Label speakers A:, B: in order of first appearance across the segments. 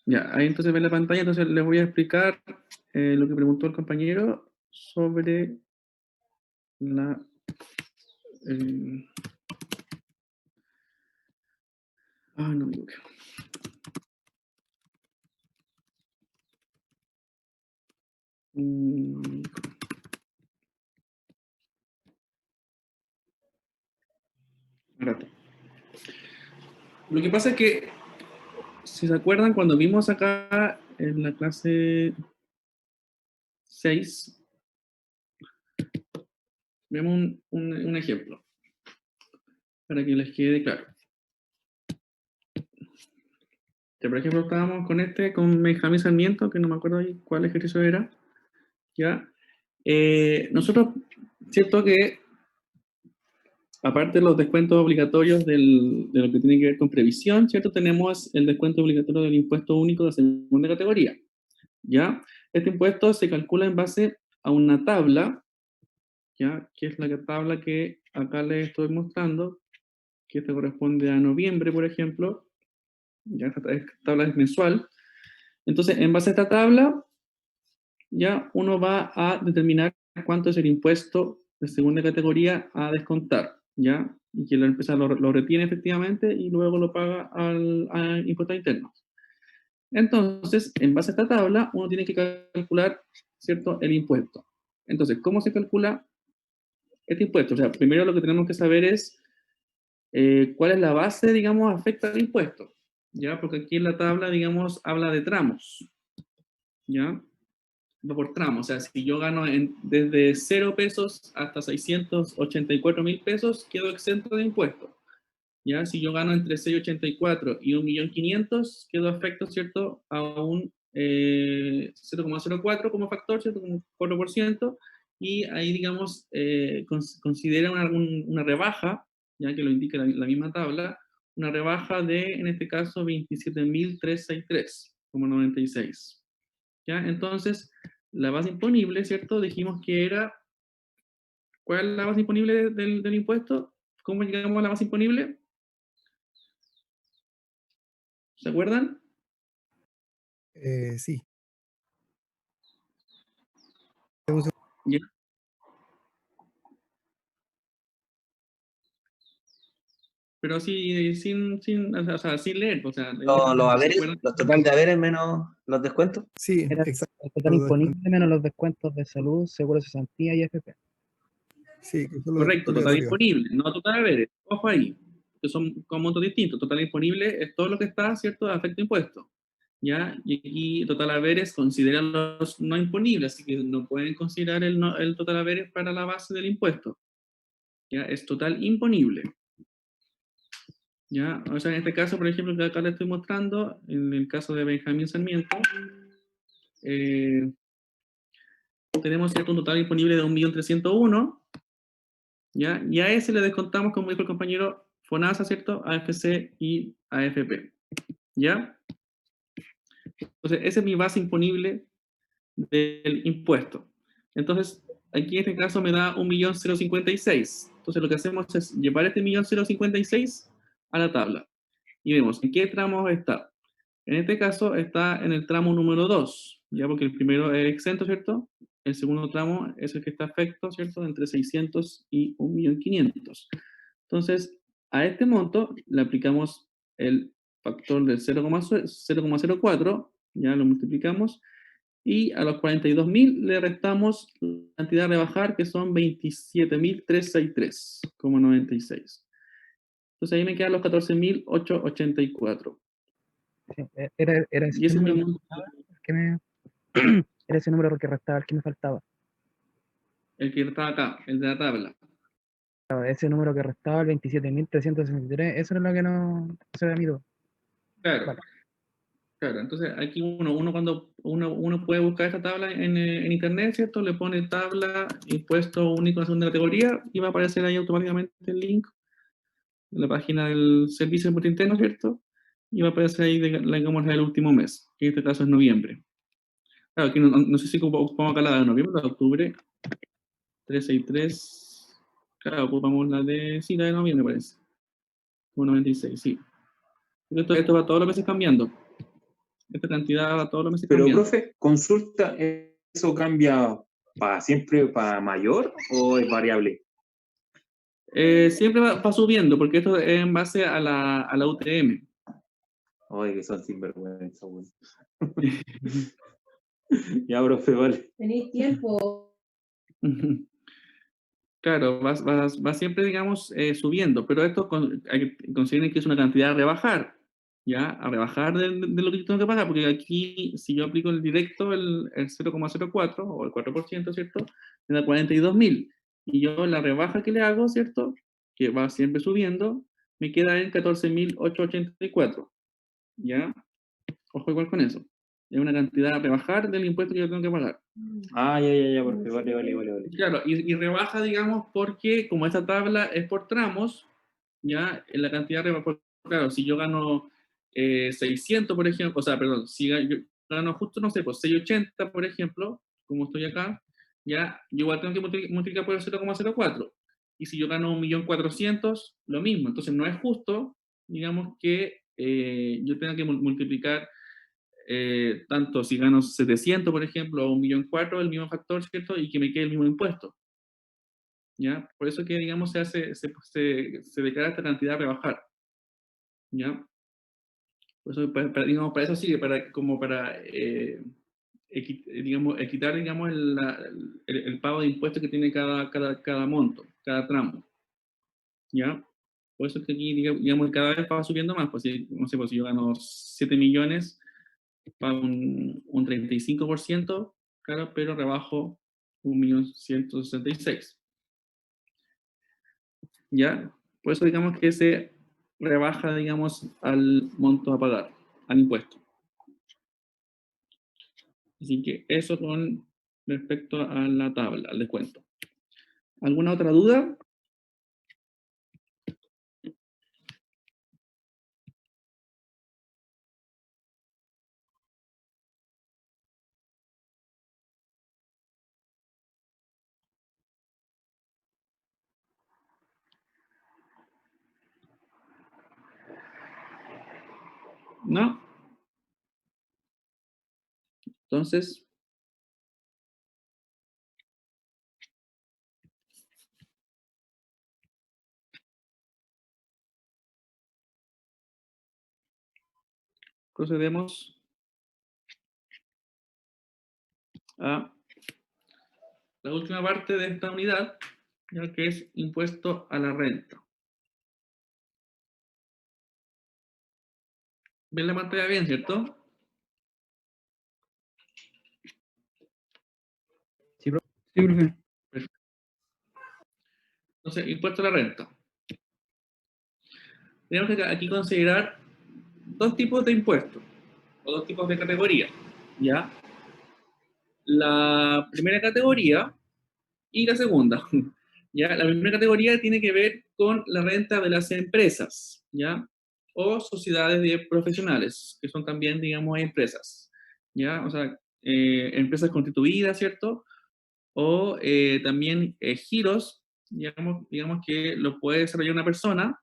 A: Ya, ahí entonces ven la pantalla, entonces les voy a explicar lo que preguntó el compañero sobre la... eh, no me equivoqué. Un rato. Lo que pasa es que, si se acuerdan, cuando vimos acá en la clase 6, vemos un ejemplo, para que les quede claro. Ya, por ejemplo, estábamos con Benjamín Sarmiento, que no me acuerdo ahí cuál ejercicio era, ¿ya? Nosotros, cierto que, aparte de los descuentos obligatorios de lo que tiene que ver con previsión, ¿cierto? Tenemos el descuento obligatorio del impuesto único de segunda categoría, ¿ya? Este impuesto se calcula en base a una tabla, ¿ya? Que es la tabla que acá les estoy mostrando, que esta corresponde a noviembre, por ejemplo, ya esta tabla es mensual. Entonces, en base a esta tabla, ya uno va a determinar cuánto es el impuesto de segunda categoría a descontar, ¿ya? Y que la empresa lo retiene efectivamente y luego lo paga a impuestos internos. Entonces, en base a esta tabla, uno tiene que calcular, ¿cierto?, el impuesto. Entonces, ¿cómo se calcula este impuesto? O sea, primero lo que tenemos que saber es cuál es la base, digamos, afecta al impuesto, ¿ya? Porque aquí en la tabla, digamos, habla de tramos, ¿ya? Va por tramos, o sea, si yo gano desde 0 pesos hasta 684.000 pesos, quedo exento de impuestos, ¿ya? Si yo gano entre 684 y 1.500.000, quedo afecto, ¿cierto?, a un 0,04 como factor, ¿cierto?, como 4%, y ahí, digamos, considera una rebaja, ya que lo indica la misma tabla, una rebaja de, en este caso, 27.363,96. ¿Ya? Entonces, la base imponible, ¿cierto? Dijimos que era, ¿cuál es la base imponible del impuesto? ¿Cómo llegamos a la base imponible? ¿Se acuerdan?
B: Sí.
A: Ya. Pero sí, o sea, sin leer, o sea,
C: Los
A: ¿se
C: haberes,
A: acuerdan?
C: los total de haberes menos los descuentos.
B: Sí,
D: Era
B: exacto.
D: el total imponible menos los descuentos de salud, seguro de cesantía y FP.
B: Sí, que son los
A: Correcto, total
B: obligatorios.
A: disponible, no total haberes. Ojo ahí, que son con montos distintos. Total disponible es todo lo que está, ¿cierto?, a efecto impuesto. ¿Ya? Y aquí total haberes consideran los no imponibles, así que no pueden considerar el total haberes para la base del impuesto. ¿Ya? Es total imponible. ¿Ya? O sea, en este caso, por ejemplo, que acá le estoy mostrando, en el caso de Benjamín Sarmiento, tenemos, ¿cierto?, un total disponible de 1.301.000, ¿ya? Y a ese le descontamos, como dijo el compañero, FONASA, ¿cierto?, AFC y AFP, ¿ya? Entonces, esa es mi base imponible del impuesto. Entonces, aquí en este caso me da 1.056.000. Entonces, lo que hacemos es llevar este 1.056.000 a la tabla. Y vemos en qué tramo está. En este caso está en el tramo número 2, ya, porque el primero es exento, ¿cierto? El segundo tramo es el que está afecto, ¿cierto?, entre 600 y 1.500.000. Entonces, a este monto le aplicamos el factor del 0,04, ya lo multiplicamos, y a los 42.000 le restamos la cantidad a rebajar, que son 27.363,96. Entonces ahí me quedan los 14.884.
D: Sí, era
A: Y
D: ese
A: ese es mi
D: número
A: monto,
D: que me, era ese número que restaba, el que me faltaba.
A: el que está acá, el de la tabla.
D: Ese número que restaba, el 27.363, eso era lo que no, eso era mi duda.
A: Claro,
D: Vale.
A: claro. Entonces aquí cuando uno puede buscar esta tabla en internet, ¿cierto? Le pone tabla, impuesto único en segunda categoría, y va a aparecer ahí automáticamente el link en la página del Servicio de Impuesto Interno, ¿cierto? Y va a aparecer ahí, digamos, el último mes, que en este caso es noviembre. Claro, aquí no sé si ocupamos acá la de noviembre o la de octubre. 363. Claro, ocupamos la de, sí, la de noviembre, parece. 196, sí. Esto va todos los meses cambiando. esta cantidad todos los meses
E: Pero,
A: cambiando.
E: profe, consulta, ¿eso cambia para siempre, para mayor o es variable?
A: Siempre va subiendo, porque esto es en base a la UTM.
E: Oye, que son sinvergüenza, güey. Ya, profe, vale.
F: Tenéis tiempo.
A: Claro, va siempre, digamos, subiendo, pero esto hay que consideren que es una cantidad a rebajar, ¿ya? A rebajar de lo que yo tengo que pagar, porque aquí, si yo aplico el directo, el 0,04 o el 4%, ¿cierto? Me da 42.000. Y yo la rebaja que le hago, ¿cierto? Que va siempre subiendo, me queda en 14.884, ¿ya? Ojo igual con eso. Es una cantidad a rebajar del impuesto que yo tengo que pagar.
E: Ah, ya, profe, vale.
A: Claro, y rebaja, digamos, porque como esta tabla es por tramos, ya en la cantidad de claro, si yo gano 600, por ejemplo, o sea, perdón, si yo gano justo, no sé, pues 680, por ejemplo, como estoy acá, ya, yo igual tengo que multiplicar por el 0,04. Y si yo gano 1.400.000, lo mismo. Entonces no es justo, digamos, que yo tenga que multiplicar tanto si gano 700, por ejemplo, o 1.400.000, el mismo factor, ¿cierto? Y que me quede el mismo impuesto. ¿Ya? Por eso que, digamos, se declara esta cantidad a rebajar. ¿Ya? Por eso, digamos, para eso sirve, como para, digamos, equitar, digamos, el pago de impuestos que tiene cada monto, cada tramo. ¿Ya? Por eso es que aquí, digamos, cada vez va subiendo más. Pues, no sé, pues si yo gano 7 millones, pago un 35%, claro, pero rebajo 1.166.000. ¿Ya? Por eso digamos que se rebaja, digamos, al monto a pagar, al impuesto. Así que eso con respecto a la tabla, al descuento. ¿Alguna otra duda? ¿No? Entonces, procedemos a la última parte de esta unidad, ya que es impuesto a la renta. ¿Ven la pantalla bien, cierto?
D: Sí, profe.
B: Sí, profe.
A: Perfecto. Entonces, impuesto a la renta. Tenemos que aquí considerar dos tipos de impuestos, o dos tipos de categorías, ¿ya? La primera categoría y la segunda. ¿Ya? La primera categoría tiene que ver con la renta de las empresas, ¿ya? O sociedades de profesionales, que son también, digamos, empresas, ¿ya? O sea, empresas constituidas, ¿cierto? O también giros, digamos que lo puede desarrollar una persona,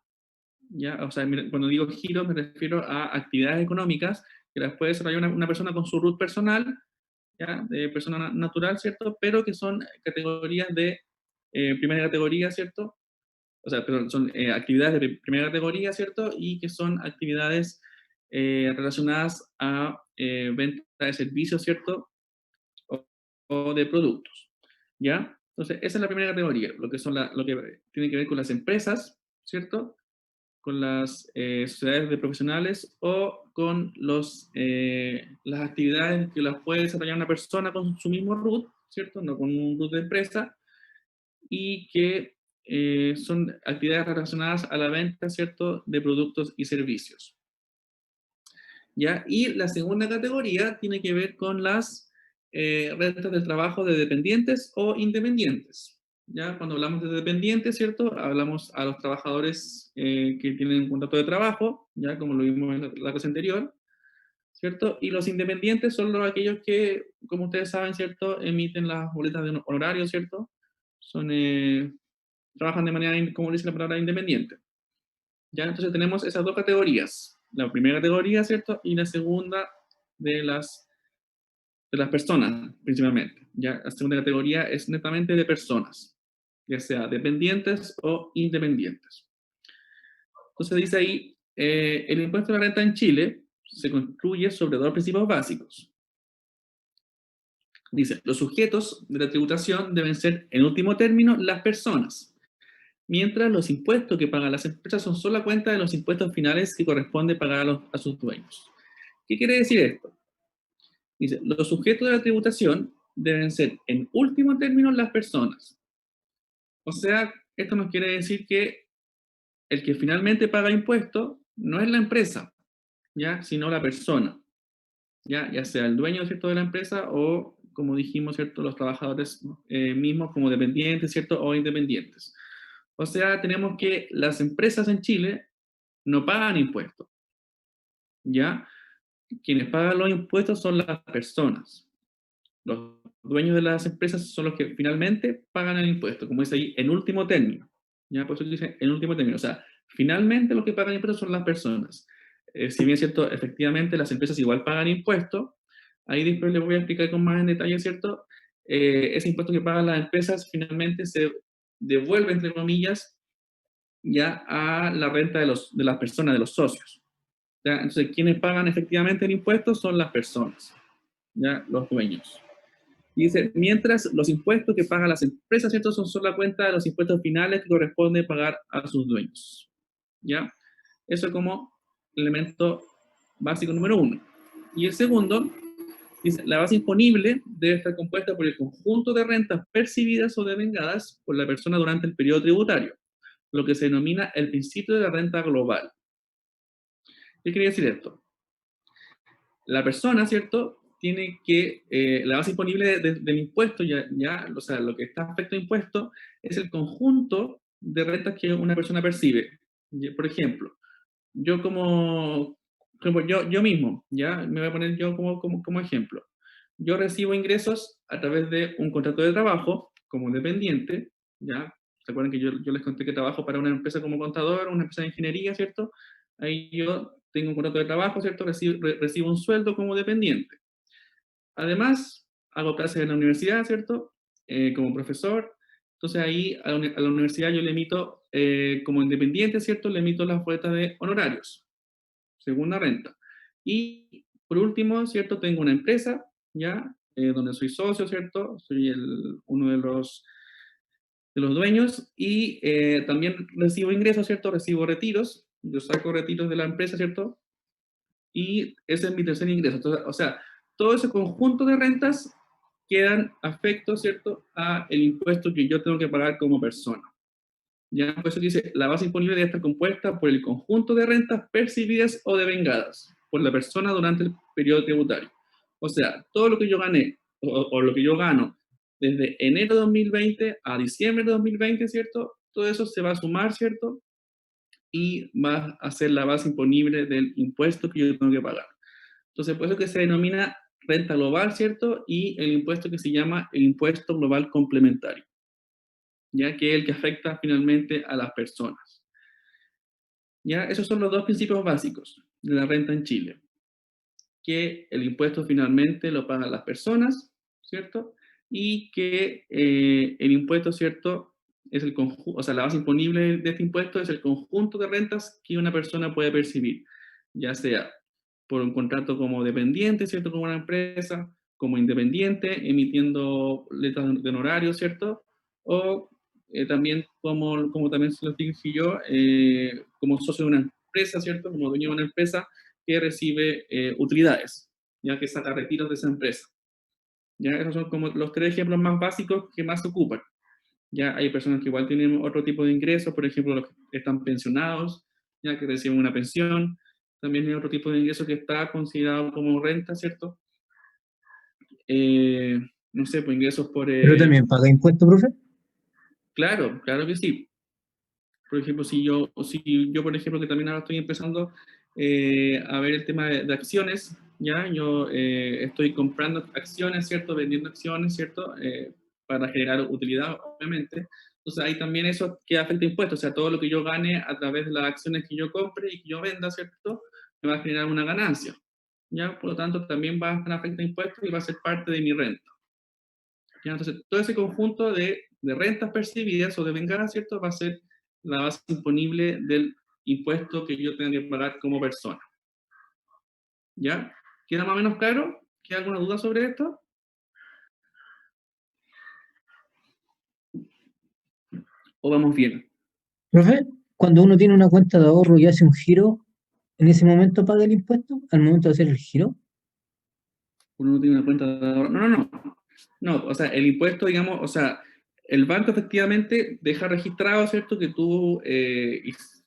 A: ¿ya? O sea, cuando digo giros me refiero a actividades económicas que las puede desarrollar una persona con su RUT personal, ¿ya? De persona natural, ¿cierto? Pero que son categorías de primera categoría, ¿cierto? O sea, perdón, son actividades de primera categoría, ¿cierto? Y que son actividades relacionadas a venta de servicios, ¿cierto? O de productos, ¿ya? Entonces, esa es la primera categoría, lo que tiene que ver con las empresas, ¿cierto? Con las sociedades de profesionales o con las actividades que las puede desarrollar una persona con su mismo RUT, ¿cierto? No con un RUT de empresa, y que son actividades relacionadas a la venta, ¿cierto?, de productos y servicios. ¿Ya? Y la segunda categoría tiene que ver con las rentas del trabajo de dependientes o independientes. ¿Ya? Cuando hablamos de dependientes, ¿cierto? Hablamos a los trabajadores que tienen un contrato de trabajo, ¿ya? Como lo vimos en la clase anterior, ¿cierto? Y los independientes son aquellos que, como ustedes saben, ¿cierto? Emiten las boletas de honorario, ¿cierto? Trabajan de manera, como dice la palabra, independiente. ¿Ya? Entonces tenemos esas dos categorías. La primera categoría, ¿cierto? Y la segunda de las personas, principalmente. ¿Ya? La segunda categoría es netamente de personas, ya sea dependientes o independientes. Entonces dice ahí, el impuesto a la renta en Chile se construye sobre dos principios básicos. Dice, los sujetos de la tributación deben ser, en último término, las personas, mientras los impuestos que pagan las empresas son solo a cuenta de los impuestos finales que corresponde pagar a sus dueños. ¿Qué quiere decir esto? Dice, los sujetos de la tributación deben ser, en último término, las personas. O sea, esto nos quiere decir que el que finalmente paga impuestos no es la empresa, ¿ya? Sino la persona, ya sea el dueño, ¿cierto?, de la empresa o, como dijimos, ¿cierto?, los trabajadores mismos como dependientes, ¿cierto?, o independientes. O sea, tenemos que las empresas en Chile no pagan impuestos, ¿ya? Quienes pagan los impuestos son las personas. Los dueños de las empresas son los que finalmente pagan el impuesto, como dice ahí, en último término. ¿Ya? Por eso dice en último término. O sea, finalmente los que pagan impuestos son las personas. Si bien es cierto, efectivamente las empresas igual pagan impuestos, ahí después les voy a explicar con más en detalle, ¿cierto? Ese impuesto que pagan las empresas finalmente se devuelve, entre comillas, ya a la renta de las personas, de los socios. ¿Ya? Entonces, quienes pagan efectivamente el impuesto son las personas, ¿ya? Los dueños. Y dice, mientras los impuestos que pagan las empresas, ¿cierto?, son solo la cuenta de los impuestos finales que corresponde pagar a sus dueños. ¿Ya? Eso como elemento básico número 1. Y el segundo, dice, la base imponible debe estar compuesta por el conjunto de rentas percibidas o devengadas por la persona durante el periodo tributario, lo que se denomina el principio de la renta global. ¿Qué quiere decir esto? La persona, ¿cierto?, tiene que, la base imponible del impuesto, o sea, lo que está afecto a impuesto, es el conjunto de rentas que una persona percibe. Por ejemplo, yo mismo, ya, me voy a poner yo como ejemplo. Yo recibo ingresos a través de un contrato de trabajo como dependiente, ya. ¿Se acuerdan que yo les conté que trabajo para una empresa como contador, una empresa de ingeniería, ¿cierto? Ahí yo tengo un contrato de trabajo, ¿cierto? Recibo un sueldo como dependiente. Además, hago clases en la universidad, ¿cierto? Como profesor. Entonces ahí a la universidad yo le emito, como independiente, ¿cierto? Le emito las boletas de honorarios, según la renta. Y por último, ¿cierto? Tengo una empresa, ¿ya? Donde soy socio, ¿cierto? Soy uno de los dueños y también recibo ingresos, ¿cierto? Recibo retiros. Yo saco retiros de la empresa, ¿cierto? Y ese es mi tercer ingreso. Entonces, o sea, todo ese conjunto de rentas quedan afectos, ¿cierto?, a el impuesto que yo tengo que pagar como persona. Ya, por eso dice, la base imponible debe estar compuesta por el conjunto de rentas percibidas o devengadas por la persona durante el periodo tributario. O sea, todo lo que yo gané o lo que yo gano desde enero de 2020 a diciembre de 2020, ¿cierto? Todo eso se va a sumar, ¿cierto? Y va a ser la base imponible del impuesto que yo tengo que pagar. Entonces, por eso que se denomina renta global, ¿cierto? Y el impuesto que se llama el impuesto global complementario, ya que es el que afecta finalmente a las personas. Ya, esos son los dos principios básicos de la renta en Chile, que el impuesto finalmente lo pagan las personas, ¿cierto? Y que el impuesto, ¿cierto?, es el conjunto, o sea, la base imponible de este impuesto es el conjunto de rentas que una persona puede percibir, ya sea por un contrato como dependiente, ¿cierto?, como una empresa, como independiente, emitiendo letras de honorario, ¿cierto? O también, como también se lo dije yo, como socio de una empresa, ¿cierto?, como dueño de una empresa que recibe utilidades, ya que saca retiros de esa empresa. Ya, esos son como los tres ejemplos más básicos que más se ocupan. Ya hay personas que igual tienen otro tipo de ingresos, por ejemplo, los que están pensionados, ya que reciben una pensión. También hay otro tipo de ingreso que está considerado como renta, ¿cierto? No sé, pues ingresos por...
F: ¿Pero también paga impuestos, profe?
A: Claro, claro que sí. Por ejemplo, si yo, por ejemplo, que también ahora estoy empezando a ver el tema de acciones, ya, yo estoy comprando acciones, ¿cierto? Vendiendo acciones, ¿cierto? Para generar utilidad, obviamente. Entonces, ahí también eso que afecta impuestos, o sea, todo lo que yo gane a través de las acciones que yo compre y que yo venda, ¿cierto? Me va a generar una ganancia, ¿ya? Por lo tanto, también va a estar afecto a impuestos y va a ser parte de mi renta. ¿Ya? Entonces, todo ese conjunto de rentas percibidas o de vengadas, ¿cierto? Va a ser la base imponible del impuesto que yo tenga que pagar como persona. ¿Ya? ¿Queda más o menos claro? ¿Queda alguna duda sobre esto? ¿O vamos bien?
F: Profe, cuando uno tiene una cuenta de ahorro y hace un giro, ¿en ese momento paga el impuesto? ¿Al momento de hacer el giro?
A: Uno no tiene una cuenta de ahorro. No, o sea, el impuesto, digamos, o sea, el banco efectivamente deja registrado, ¿cierto? Que tú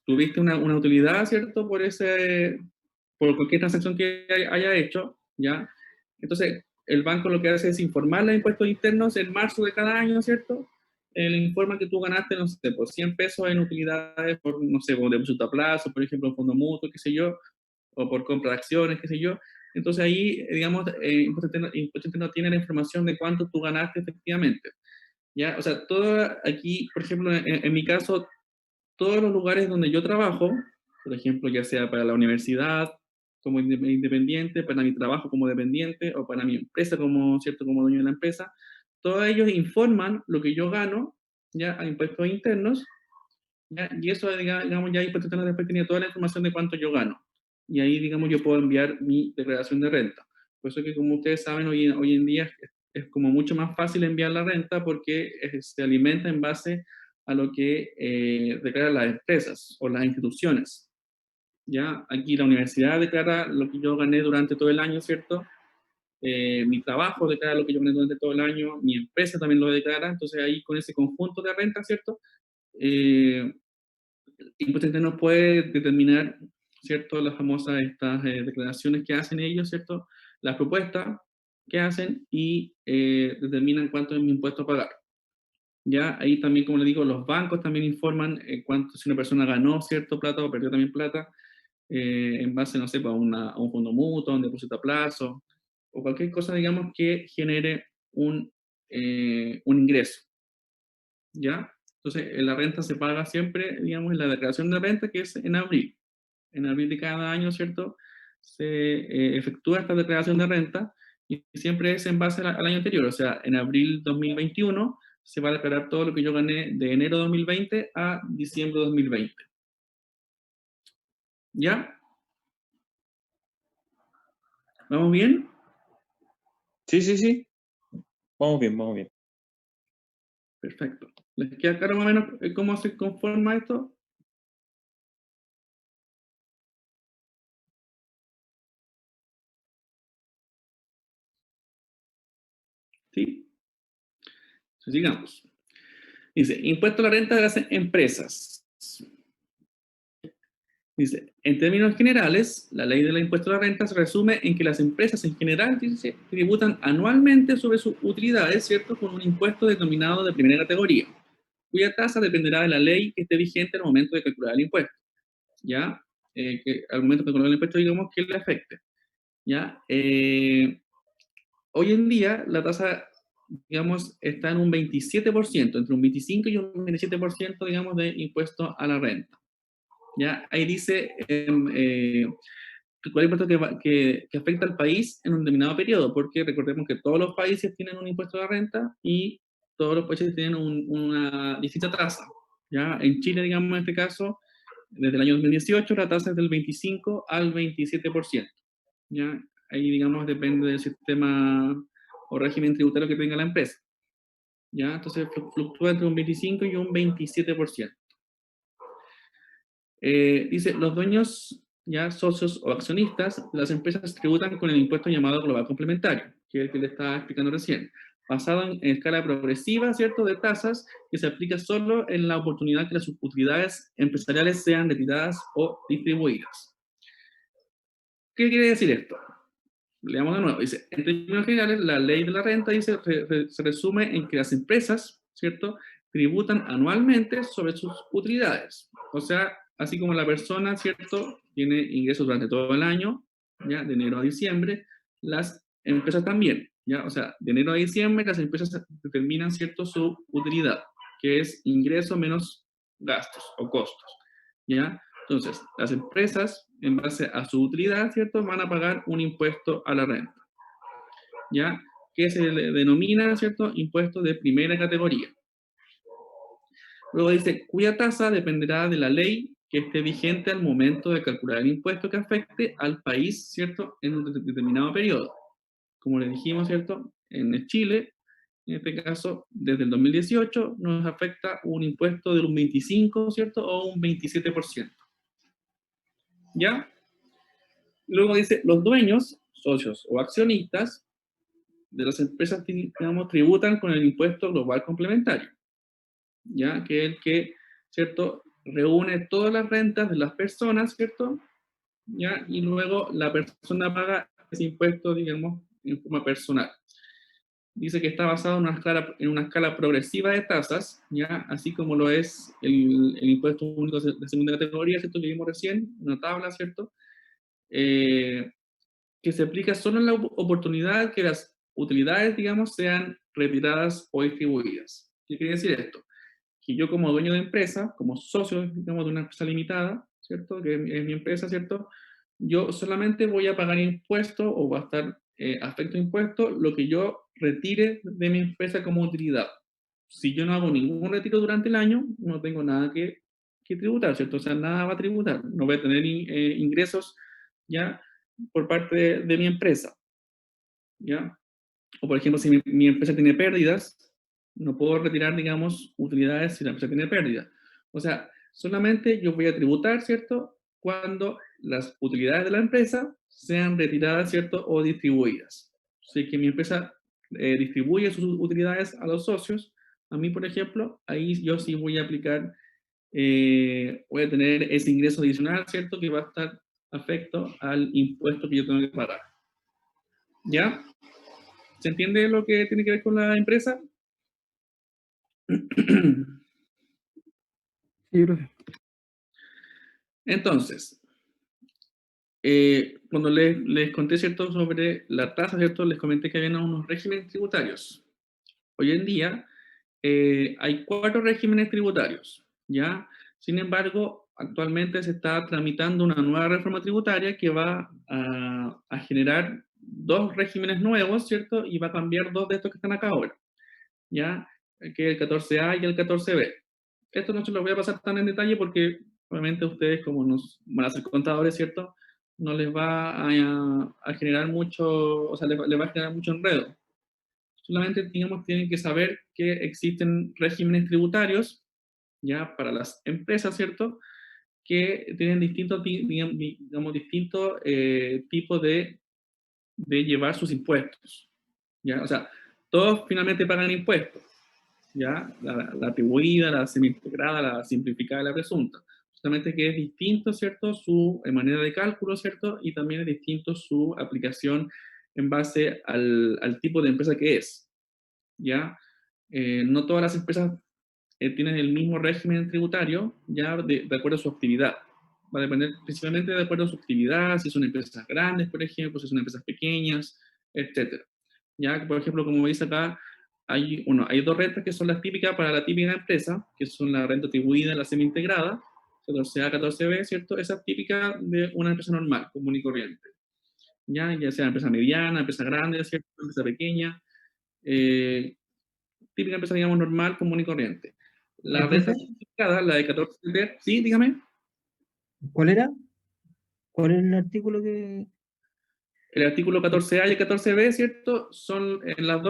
A: tuviste una utilidad, ¿cierto? Por cualquier transacción que haya hecho, ¿ya? Entonces, el banco lo que hace es informarle a impuestos internos en marzo de cada año, ¿cierto? Le informa que tú ganaste, no sé, por 100 pesos en utilidades, por, no sé, por depósito a plazo, por ejemplo, en fondo mutuo, qué sé yo, o por compra de acciones, qué sé yo. Entonces ahí, digamos, Impuesto Interno tiene la información de cuánto tú ganaste efectivamente. ¿Ya? O sea, todo aquí, por ejemplo, en mi caso, todos los lugares donde yo trabajo, por ejemplo, ya sea para la universidad como independiente, para mi trabajo como dependiente o para mi empresa como, ¿cierto? Como dueño de la empresa, todos ellos informan lo que yo gano, ya, a impuestos internos, ¿ya? Y eso, digamos, ya Impuestos Internos después tenía toda la información de cuánto yo gano. Y ahí, digamos, yo puedo enviar mi declaración de renta. Por eso que, como ustedes saben, hoy en día es como mucho más fácil enviar la renta porque se alimenta en base a lo que declaran las empresas o las instituciones. ¿Ya? Aquí la universidad declara lo que yo gané durante todo el año, ¿cierto? Mi trabajo declara lo que yo gané durante todo el año, mi empresa también lo declara, entonces ahí con ese conjunto de renta, ¿cierto? Impuesto Interno puede determinar, ¿cierto? Las famosas estas declaraciones que hacen ellos, ¿cierto? Las propuestas que hacen y determinan cuánto es mi impuesto a pagar. Ya ahí también, como le digo, los bancos también informan cuánto, si una persona ganó cierto plata o perdió también plata, en base, no sé, pues, a un fondo mutuo, a un depósito a plazo, o cualquier cosa, digamos, que genere un ingreso. ¿Ya? Entonces, la renta se paga siempre, digamos, en la declaración de renta, que es en abril. En abril de cada año, ¿cierto? Se efectúa esta declaración de renta y siempre es en base al año anterior. O sea, en abril 2021 se va a declarar todo lo que yo gané de enero 2020 a diciembre 2020. ¿Ya? ¿Vamos bien?
E: Sí, sí, sí. Vamos bien, vamos bien.
A: Perfecto. ¿Les queda claro más o menos cómo se conforma esto? Sí. Entonces, sigamos. Dice, impuesto a la renta de las empresas. Dice, en términos generales, la ley del impuesto a la renta se resume en que las empresas en general, dice, tributan anualmente sobre sus utilidades, ¿cierto?, con un impuesto denominado de primera categoría, cuya tasa dependerá de la ley que esté vigente al momento de calcular el impuesto. ¿Ya? Que al momento de calcular el impuesto, digamos, que le afecte. ¿Ya? Hoy en día, la tasa, digamos, está en un 27%, entre un 25 y un 27%, digamos, de impuesto a la renta. ¿Ya? Ahí dice cuál es el impuesto que afecta al país en un determinado periodo, porque recordemos que todos los países tienen un impuesto a la renta y todos los países tienen una distinta tasa. ¿Ya? En Chile, digamos, en este caso, desde el año 2018, la tasa es del 25 al 27%. ¿Ya? Ahí, digamos, depende del sistema o régimen tributario que tenga la empresa. ¿Ya? Entonces, fluctúa entre un 25 y un 27%. Dice, los dueños, ya socios o accionistas de las empresas tributan con el impuesto llamado global complementario, que es el que le estaba explicando recién, basado en escala progresiva, ¿cierto?, de tasas, que se aplica solo en la oportunidad que las utilidades empresariales sean retiradas o distribuidas. ¿Qué quiere decir esto? Leamos de nuevo. Dice, en términos generales, la ley de la renta dice, se resume en que las empresas, ¿cierto?, tributan anualmente sobre sus utilidades. O sea, así como la persona, ¿cierto?, tiene ingresos durante todo el año, ¿ya?, de enero a diciembre, las empresas también, ¿ya? O sea, de enero a diciembre las empresas determinan, ¿cierto?, su utilidad, que es ingreso menos gastos o costos, ¿ya? Entonces, las empresas, en base a su utilidad, ¿cierto?, van a pagar un impuesto a la renta, ¿ya? Que se le denomina, ¿cierto?, impuesto de primera categoría. Luego dice, cuya tasa dependerá de la ley que esté vigente al momento de calcular el impuesto que afecte al país, ¿cierto?, en un determinado periodo. Como le dijimos, ¿cierto?, en Chile, en este caso, desde el 2018, nos afecta un impuesto de un 25, ¿cierto?, o un 27%. ¿Ya? Luego dice, los dueños, socios o accionistas de las empresas, digamos, tributan con el impuesto global complementario, ¿ya? Que es el que, ¿cierto?, reúne todas las rentas de las personas, ¿cierto? ¿Ya? Y luego la persona paga ese impuesto, digamos, en forma personal. Dice que está basado en una escala progresiva de tasas, ¿ya? Así como lo es el impuesto único de segunda categoría, ¿cierto?, que vimos recién, una tabla, ¿cierto? Que se aplica solo en la oportunidad que las utilidades, digamos, sean retiradas o distribuidas. ¿Qué quiere decir esto? Que yo como dueño de empresa, como socio, digamos, de una empresa limitada, ¿cierto?, que es mi empresa, ¿cierto?, yo solamente voy a pagar impuestos o va a estar afecto a impuestos lo que yo retire de mi empresa como utilidad. Si yo no hago ningún retiro durante el año, no tengo nada que tributar, ¿cierto? O sea, nada va a tributar. No voy a tener ingresos ya por parte de mi empresa, ¿ya? O por ejemplo, si mi empresa tiene pérdidas, no puedo retirar, digamos, utilidades si la empresa tiene pérdidas. O sea, solamente yo voy a tributar, ¿cierto?, cuando las utilidades de la empresa sean retiradas, ¿cierto?, o distribuidas. Si que mi empresa distribuye sus utilidades a los socios, a mí, por ejemplo, ahí yo sí voy a aplicar, voy a tener ese ingreso adicional, ¿cierto?, que va a estar afecto al impuesto que yo tengo que pagar. ¿Ya? ¿Se entiende lo que tiene que ver con la empresa?
D: Sí, profe.
A: Entonces, cuando les conté, ¿cierto?, sobre la tasa, ¿cierto?, les comenté que había unos regímenes tributarios. Hoy en día hay 4 regímenes tributarios, ¿ya? Sin embargo, actualmente se está tramitando una nueva reforma tributaria que va a generar 2 regímenes nuevos, ¿cierto? Y va a cambiar 2 de estos que están acá ahora, ¿ya? Que es el 14A y el 14B. Esto no se lo voy a pasar tan en detalle porque obviamente ustedes, como nos van a ser contadores, ¿cierto?, no les va a generar mucho, o sea, les va a generar mucho enredo. Solamente, digamos, tienen que saber que existen regímenes tributarios, ya, para las empresas, ¿cierto?, que tienen distintos, digamos, distintos tipos de llevar sus impuestos, ¿ya? O sea, todos finalmente pagan impuestos, ¿ya? La atribuida, la semi-integrada, la simplificada y la presunta. Solamente que es distinto, ¿cierto?, su manera de cálculo, ¿cierto? Y también es distinto su aplicación en base al tipo de empresa que es, ¿ya? No todas las empresas tienen el mismo régimen tributario, ya de acuerdo a su actividad. Va a depender principalmente de acuerdo a su actividad, si son empresas grandes, por ejemplo, si son empresas pequeñas, etc. Ya, por ejemplo, como dice acá, hay 2 rentas que son las típicas para la típica empresa, que son la renta atribuida y la semi-integrada, 14A, 14B, ¿cierto? Esa es típica de una empresa normal, común y corriente. Ya sea empresa mediana, empresa grande, ¿cierto?, empresa pequeña, típica empresa, digamos, normal, común y corriente. La
F: ¿Profe?
A: renta simplificada, la de 14B, sí, dígame.
F: ¿Cuál era? ¿Cuál era el artículo que...?
A: El artículo 14A y el 14B, ¿cierto?, son los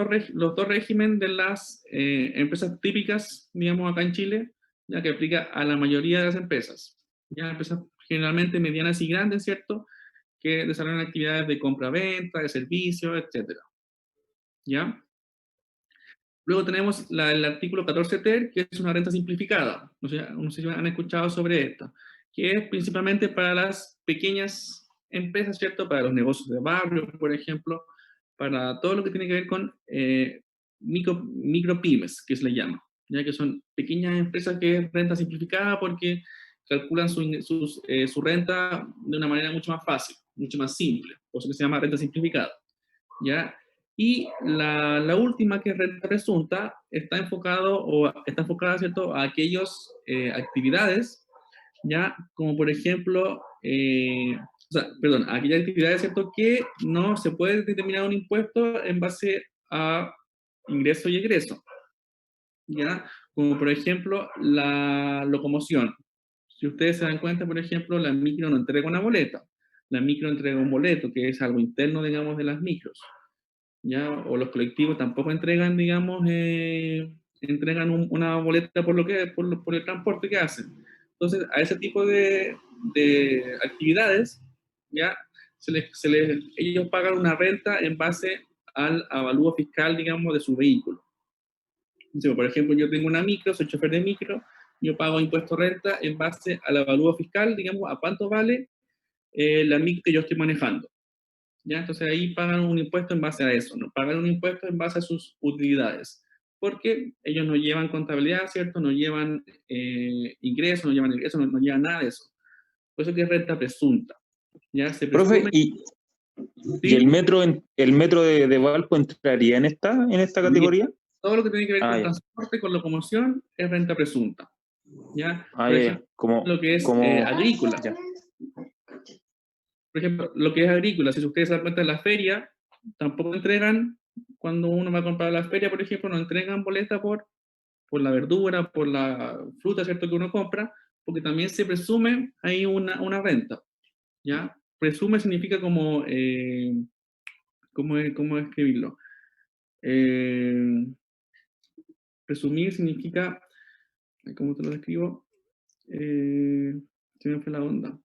A: dos regímenes de las empresas típicas, digamos, acá en Chile, ya que aplica a la mayoría de las empresas. Ya empresas generalmente medianas y grandes, ¿cierto?, que desarrollan actividades de compra-venta, de servicios, etc. ¿Ya? Luego tenemos el artículo 14 ter, que es una renta simplificada. No sé si han escuchado sobre esto, que es principalmente para las pequeñas empresas, ¿cierto? Para los negocios de barrio, por ejemplo, para todo lo que tiene que ver con micropymes, que se le llama, ya que son pequeñas empresas que es renta simplificada porque calculan su renta de una manera mucho más fácil, mucho más simple, por eso que se llama renta simplificada, ¿ya? Y la última, que es renta presunta, está enfocada, ¿cierto?, a aquellas actividades ya, como por ejemplo, o sea, perdón, aquellas actividades, ¿cierto?, que no se puede determinar un impuesto en base a ingreso y egreso, ya, como por ejemplo la locomoción. Si ustedes se dan cuenta, por ejemplo, la micro no entrega una boleta, la micro entrega un boleto, que es algo interno, digamos, de las micros, ¿ya? O los colectivos tampoco entregan, digamos, entregan una boleta por, por el transporte que hacen. Entonces, a ese tipo de actividades, ¿ya? Ellos pagan una renta en base al avalúo fiscal, digamos, de su vehículo. Entonces, por ejemplo, yo tengo una micro, soy chofer de micro, yo pago impuesto renta en base al avalúo fiscal, digamos, a cuánto vale la micro que yo estoy manejando. ¿Ya? Entonces ahí pagan un impuesto en base a eso, no pagan un impuesto en base a sus utilidades, porque ellos no llevan contabilidad, ¿cierto? No llevan ingresos, no llevan egresos, no llevan nada de eso. Por eso que es renta presunta. ¿Ya? Se
E: Profe,
A: presume,
E: ¿y
A: ¿sí?
E: el metro de Valpo entraría en esta categoría?
A: Todo lo que tiene que ver
E: Ah,
A: con
E: ya.
A: transporte, con locomoción, es renta presunta. ¿Ya?
E: Ah,
A: Por
E: ya,
A: ejemplo,
E: ya. Como,
A: lo que es
E: como,
A: agrícola.
E: ya.
A: Por ejemplo, lo que es agrícola, si ustedes se dan cuenta en la feria, tampoco entregan, cuando uno va a comprar a la feria, por ejemplo, no entregan boleta por la verdura, por la fruta, ¿cierto?, que uno compra, porque también se presume ahí una renta, ¿ya? Presume significa como, ¿cómo escribirlo? Eh, presumir significa, ¿cómo te lo describo? Se me fue la onda.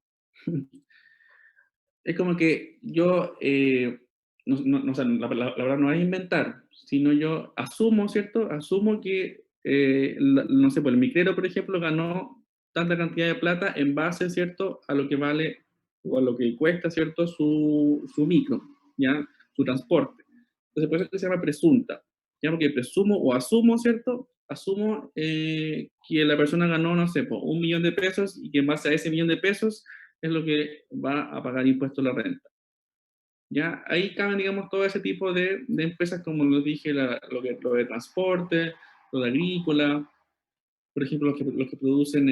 A: Es como que yo, o sea, la verdad no es inventar, sino yo asumo, ¿cierto? Asumo que, no sé, pues el micrero, por ejemplo, ganó tanta cantidad de plata en base, ¿cierto?, a lo que vale o a lo que cuesta, ¿cierto?, su micro, ¿ya? Su transporte. Entonces, por eso se llama presunta, ¿ya? Porque presumo o asumo, ¿cierto? Asumo que la persona ganó, no sé, pues, 1 millón de pesos y que en base a ese 1 millón de pesos es lo que va a pagar impuesto a la renta. ¿Ya? Ahí caben, digamos, todo ese tipo de empresas, como les dije, lo de transporte, lo de agrícola, por ejemplo, los que producen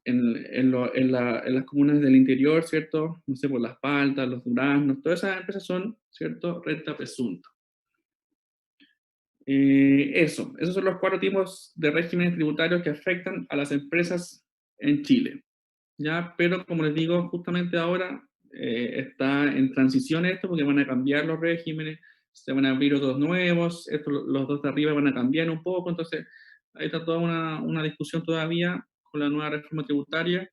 A: en las comunas del interior, ¿cierto? No sé, por las paltas, los duraznos, todas esas empresas son, ¿cierto?, renta presunta. Esos son los 4 tipos de regímenes tributarios que afectan a las empresas en Chile. ¿Ya? Pero como les digo, justamente ahora está en transición esto, porque van a cambiar los regímenes, se van a abrir otros nuevos, los dos de arriba van a cambiar un poco, entonces ahí está toda una discusión todavía con la nueva reforma tributaria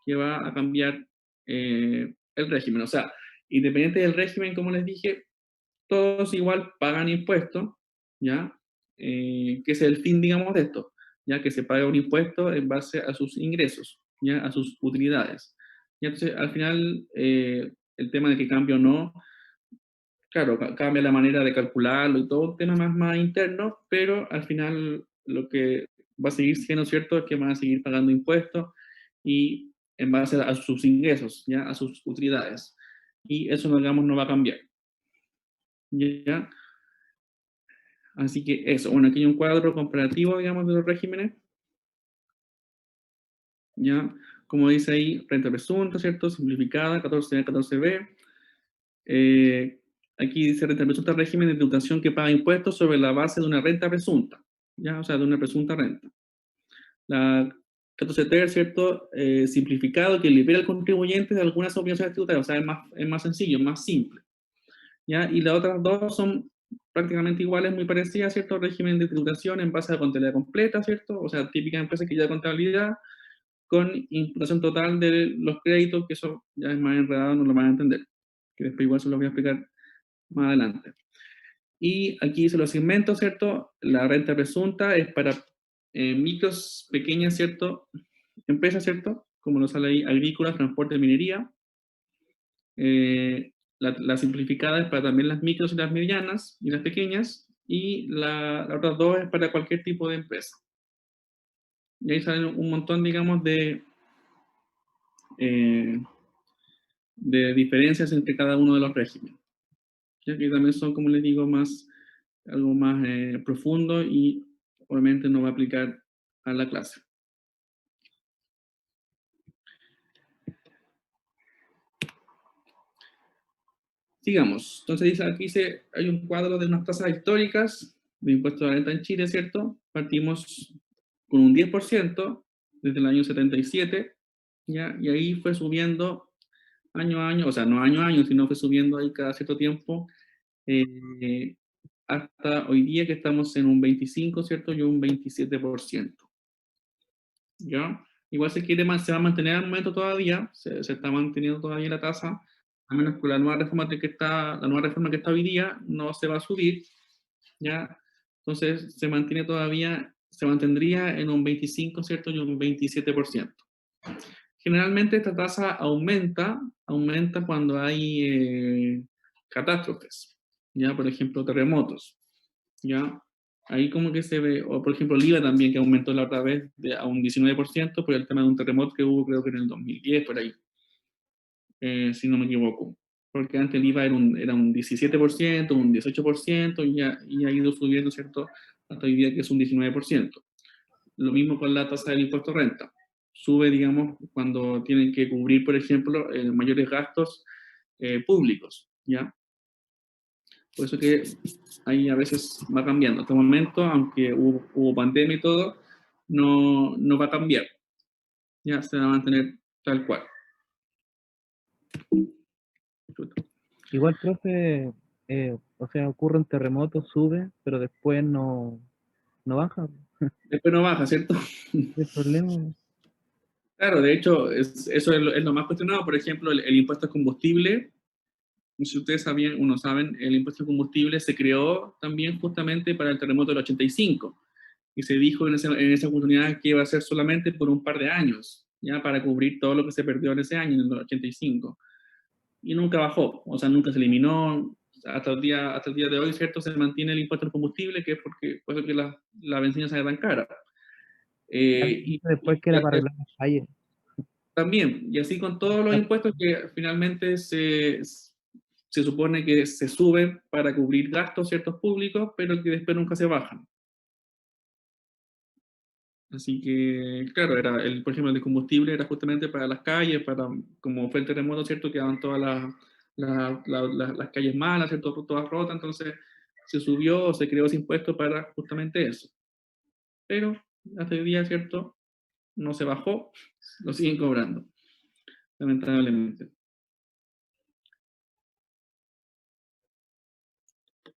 A: que va a cambiar el régimen. O sea, independiente del régimen, como les dije, todos igual pagan impuestos, ¿ya? Que es el fin, digamos, de esto, ya que se paga un impuesto en base a sus ingresos, ¿ya? A sus utilidades. Y entonces, al final, el tema de que cambie o no, claro, cambia la manera de calcularlo y todo un tema más interno, pero al final lo que va a seguir siendo cierto es que van a seguir pagando impuestos y en base a sus ingresos, ¿ya? A sus utilidades. Y eso, digamos, no va a cambiar. ¿Ya? Así que eso, bueno, aquí hay un cuadro comparativo, digamos, de los regímenes. Ya, como dice ahí, renta presunta, ¿cierto? Simplificada, 14A, 14B. Aquí dice renta presunta, régimen de tributación que paga impuestos sobre la base de una renta presunta, ¿ya? O sea, de una presunta renta. La 14T, ¿cierto? Simplificado, que libera al contribuyente de algunas obligaciones tributarias, o sea, es más sencillo, más simple. ¿Ya? Y las otras dos son prácticamente iguales, muy parecidas, ¿cierto? Régimen de tributación en base a la contabilidad completa, ¿cierto? O sea, típica empresa que lleva contabilidad con imputación total de los créditos, que eso ya es más enredado, no lo van a entender, que después igual se lo voy a explicar más adelante. Y aquí dice los segmentos, ¿cierto? La renta presunta es para micros, pequeñas, ¿cierto? Empresas, ¿cierto? Como lo sale ahí, agrícolas, transporte, minería. La simplificada es para también las micros y las medianas y las pequeñas, y la otras dos es para cualquier tipo de empresa. Y ahí salen un montón, digamos, de diferencias entre cada uno de los regímenes. Ya que también son, como les digo, algo más profundo y obviamente no va a aplicar a la clase. sigamos. Entonces dice, aquí hay un cuadro de unas tasas históricas de impuestos a la renta en Chile, ¿cierto? Partimos con un 10% desde el año 77, ¿ya? Y ahí fue subiendo año a año, o sea, no año a año, sino fue subiendo ahí cada cierto tiempo, hasta hoy día que estamos en un 25, ¿cierto? Y un 27%, ¿ya? Igual se va a mantener al momento todavía, se está manteniendo todavía la tasa, a menos que la nueva reforma que está hoy día no se va a subir, ¿ya? Entonces se mantiene todavía, se mantendría en un 25, ¿cierto? Y un 27%. Generalmente esta tasa aumenta cuando hay catástrofes, ¿ya? Por ejemplo, terremotos, ¿ya? Ahí como que se ve, o por ejemplo el IVA también, que aumentó la otra vez a un 19% por el tema de un terremoto que hubo creo que en el 2010, por ahí, si no me equivoco. Porque antes el IVA era un 17%, un 18%, y ha ido subiendo, ¿cierto? Hasta hoy día que es un 19%. Lo mismo con la tasa del impuesto a renta. Sube, digamos, cuando tienen que cubrir, por ejemplo, mayores gastos públicos, ¿ya? Por eso que ahí a veces va cambiando. Hasta el momento, aunque hubo pandemia y todo, no va a cambiar. Ya se va a mantener tal cual.
D: Igual, profe, o sea, ocurre un terremoto, sube, pero después no baja.
A: Después no baja, ¿cierto?
D: ¿Qué problema?
A: Claro, de hecho, eso es lo más cuestionado. Por ejemplo, el impuesto al combustible. Si ustedes sabían, saben, el impuesto al combustible se creó también justamente para el terremoto del 85. Y se dijo en esa oportunidad que iba a ser solamente por un par de años, ya para cubrir todo lo que se perdió en ese año, en el 85. Y nunca bajó, o sea, nunca se eliminó. Hasta el día de hoy, ¿cierto? Se mantiene el impuesto al combustible, que es por eso que la benzina sale tan cara.
D: Después que era para arreglar las calles.
A: También, y así con todos los impuestos que finalmente se supone que se suben para cubrir gastos ciertos públicos, pero que después nunca se bajan. Así que, claro, por ejemplo, el de combustible era justamente para las calles, como fue el terremoto, ¿cierto? Quedaban todas las calles malas, ¿cierto? Todas rotas, entonces se subió, se creó ese impuesto para justamente eso. Pero hasta el día, ¿cierto? No se bajó, lo siguen cobrando, lamentablemente.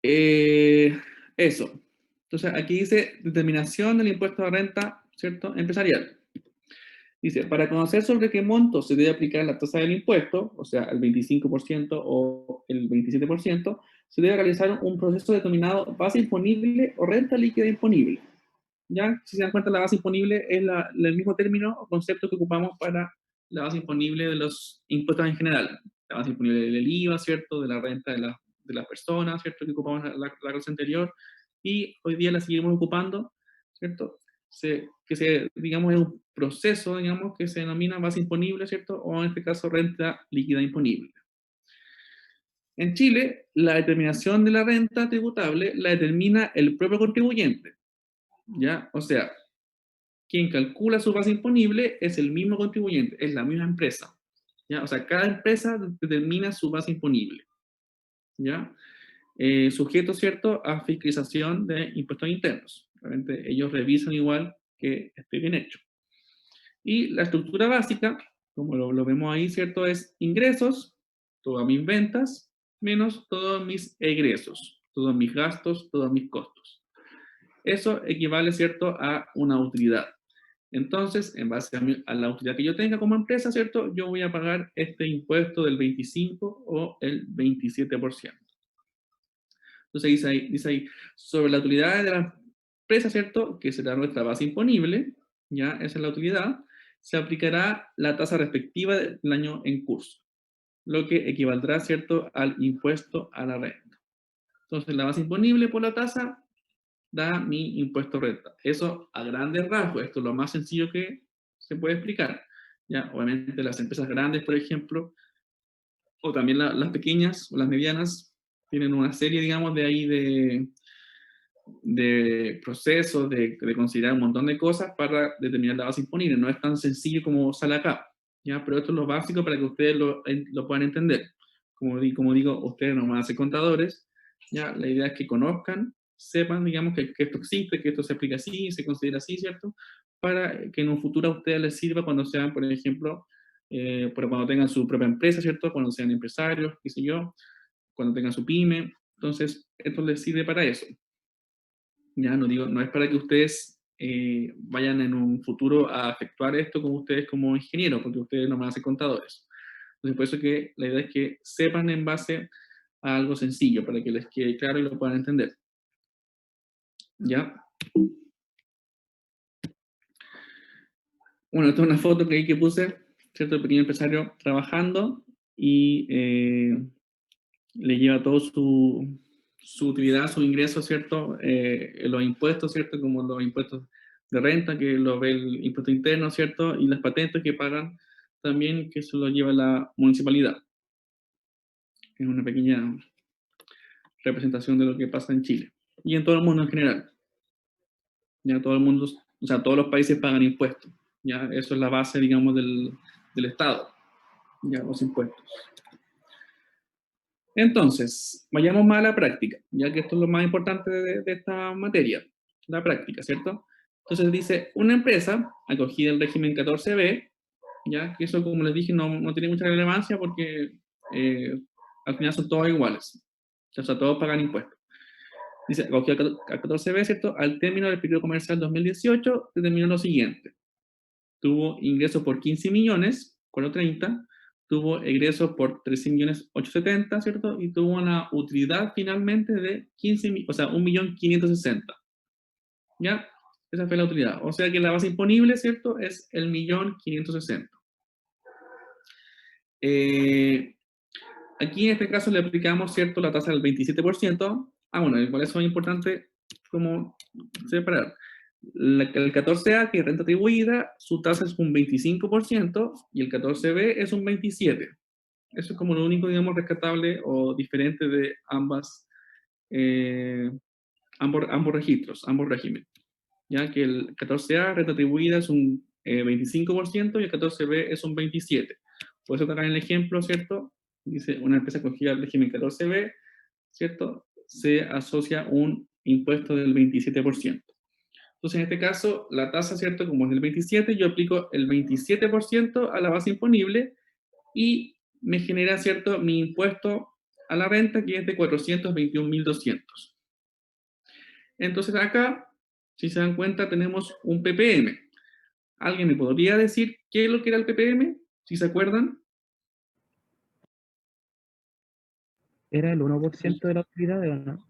A: Eso. Entonces, aquí dice determinación del impuesto de renta, ¿cierto? Empresarial. Dice, para conocer sobre qué monto se debe aplicar la tasa del impuesto, o sea, el 25% o el 27%, se debe realizar un proceso determinado base imponible o renta líquida imponible. ¿Ya? Si se dan cuenta, la base imponible es el mismo término o concepto que ocupamos para la base imponible de los impuestos en general. La base imponible del IVA, ¿cierto? De la renta de las personas, ¿cierto? Que ocupamos la clase anterior. Y hoy día la seguimos ocupando, ¿cierto? Digamos, es un proceso, digamos, que se denomina base imponible, ¿cierto? O en este caso, renta líquida imponible. En Chile, la determinación de la renta tributable la determina el propio contribuyente, ¿ya? O sea, quien calcula su base imponible es el mismo contribuyente, es la misma empresa, ¿ya? O sea, cada empresa determina su base imponible, ¿ya? Sujeto, ¿cierto?, a fiscalización de impuestos internos. Realmente ellos revisan igual que esté bien hecho. Y la estructura básica, como lo vemos ahí, ¿cierto?, es ingresos, todas mis ventas, menos todos mis egresos, todos mis gastos, todos mis costos. Eso equivale, ¿cierto?, a una utilidad. Entonces, en base a la utilidad que yo tenga como empresa, ¿cierto?, yo voy a pagar este impuesto del 25 o el 27%. Entonces dice ahí, sobre la utilidad de la empresa, ¿cierto?, que será nuestra base imponible, ya, esa es la utilidad, se aplicará la tasa respectiva del año en curso, lo que equivaldrá, ¿cierto?, al impuesto a la renta. Entonces, la base imponible por la tasa da mi impuesto a renta. Eso a grandes rasgos, esto es lo más sencillo que se puede explicar. Ya, obviamente las empresas grandes, por ejemplo, o también las pequeñas o las medianas, tienen una serie, digamos, de ahí de procesos, de considerar un montón de cosas para determinar la base imponible. No es tan sencillo como sale acá, ¿ya? Pero esto es lo básico para que ustedes lo puedan entender. como digo, ustedes no van a ser contadores, ya, la idea es que conozcan, sepan, digamos, que esto existe, que esto se aplica así, se considera así, ¿cierto? Para que en un futuro a ustedes les sirva cuando sean, por ejemplo, cuando tengan su propia empresa, ¿cierto? Cuando sean empresarios, qué sé yo, cuando tengan su pyme. Entonces, esto les sirve para eso. Ya, no digo, no es para que ustedes vayan en un futuro a efectuar esto como ustedes como ingenieros, porque ustedes no van a ser contadores. Entonces, por eso que la idea es que sepan en base a algo sencillo, para que les quede claro y lo puedan entender. ¿Ya? Bueno, esta es una foto que puse, ¿cierto? El pequeño empresario trabajando y le lleva todo su utilidad, su ingreso, ¿cierto? Los impuestos, ¿cierto? Como los impuestos de renta, que lo ve el impuesto interno, ¿cierto? Y las patentes que pagan también, que se lo lleva la municipalidad. Es una pequeña representación de lo que pasa en Chile. Y en todo el mundo en general. Ya todo el mundo, o sea, todos los países pagan impuestos. Ya eso es la base, digamos, del Estado. Ya los impuestos. Entonces, vayamos más a la práctica, ya que esto es lo más importante de esta materia, la práctica, ¿cierto? Entonces dice, una empresa acogida en el régimen 14B, ya que eso, como les dije, no tiene mucha relevancia porque al final son todos iguales, o sea, todos pagan impuestos. Dice, acogida al 14B, ¿cierto? Al término del periodo comercial 2018, determinó lo siguiente. Tuvo ingresos por 15 millones, 430, tuvo egresos por 13.870.000, ¿cierto? Y tuvo una utilidad finalmente de 1.560.000. ¿Ya? Esa fue la utilidad. O sea que la base imponible, ¿cierto? Es el 1.560.000. Aquí en este caso le aplicamos, ¿cierto? La tasa del 27%. Bueno, igual eso es importante como separar. El 14A, que es renta atribuida, su tasa es un 25% y el 14B es un 27%. Eso es como lo único, digamos, rescatable o diferente de ambos registros, ambos regímenes. Ya que el 14A, renta atribuida, es un 25% y el 14B es un 27%. Por eso acá en el ejemplo, ¿cierto? Dice, una empresa acogida al régimen 14B, ¿cierto? Se asocia un impuesto del 27%. Entonces, en este caso, la tasa, ¿cierto? Como es del 27, yo aplico el 27% a la base imponible y me genera, ¿cierto?, mi impuesto a la renta, que es de 421.200. Entonces, acá, si se dan cuenta, tenemos un PPM. ¿Alguien me podría decir qué es lo que era el PPM? Si se acuerdan.
D: ¿Era el 1% de la utilidad o no?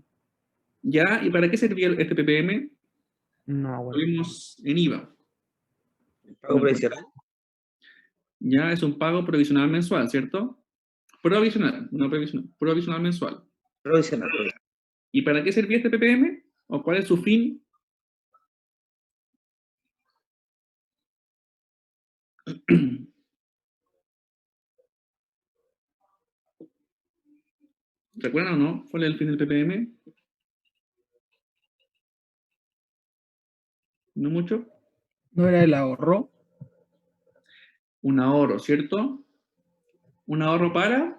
A: ¿Ya? ¿Y para qué servía este PPM?
D: No,
A: Lo
D: bueno.
A: vimos en IVA.
C: Pago provisional.
A: Ya es un pago provisional mensual, ¿cierto? Provisional, no provisional, provisional mensual.
C: Provisional.
A: ¿Y para qué servía este PPM? ¿O cuál es su fin? ¿Recuerdan o no? ¿Cuál es el fin del PPM? ¿No mucho?
B: ¿No era el ahorro?
A: Un ahorro, ¿cierto? Un ahorro para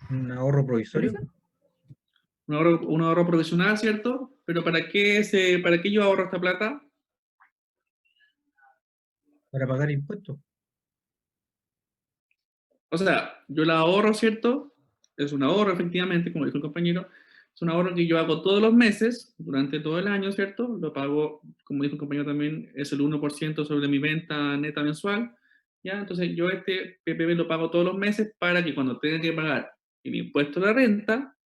F: ¿Un ahorro provisorio?
A: un ahorro provisional, ¿cierto? Pero ¿para qué yo ahorro esta plata?
F: Para pagar impuestos.
A: O sea, yo la ahorro, ¿cierto? Es un ahorro, efectivamente, como dijo el compañero. Es un ahorro que yo hago todos los meses, durante todo el año, ¿cierto? Lo pago, como dijo el compañero también, es el 1% sobre mi venta neta mensual. ¿Ya? Entonces yo este PPB lo pago todos los meses para que cuando tenga que pagar el impuesto de la renta,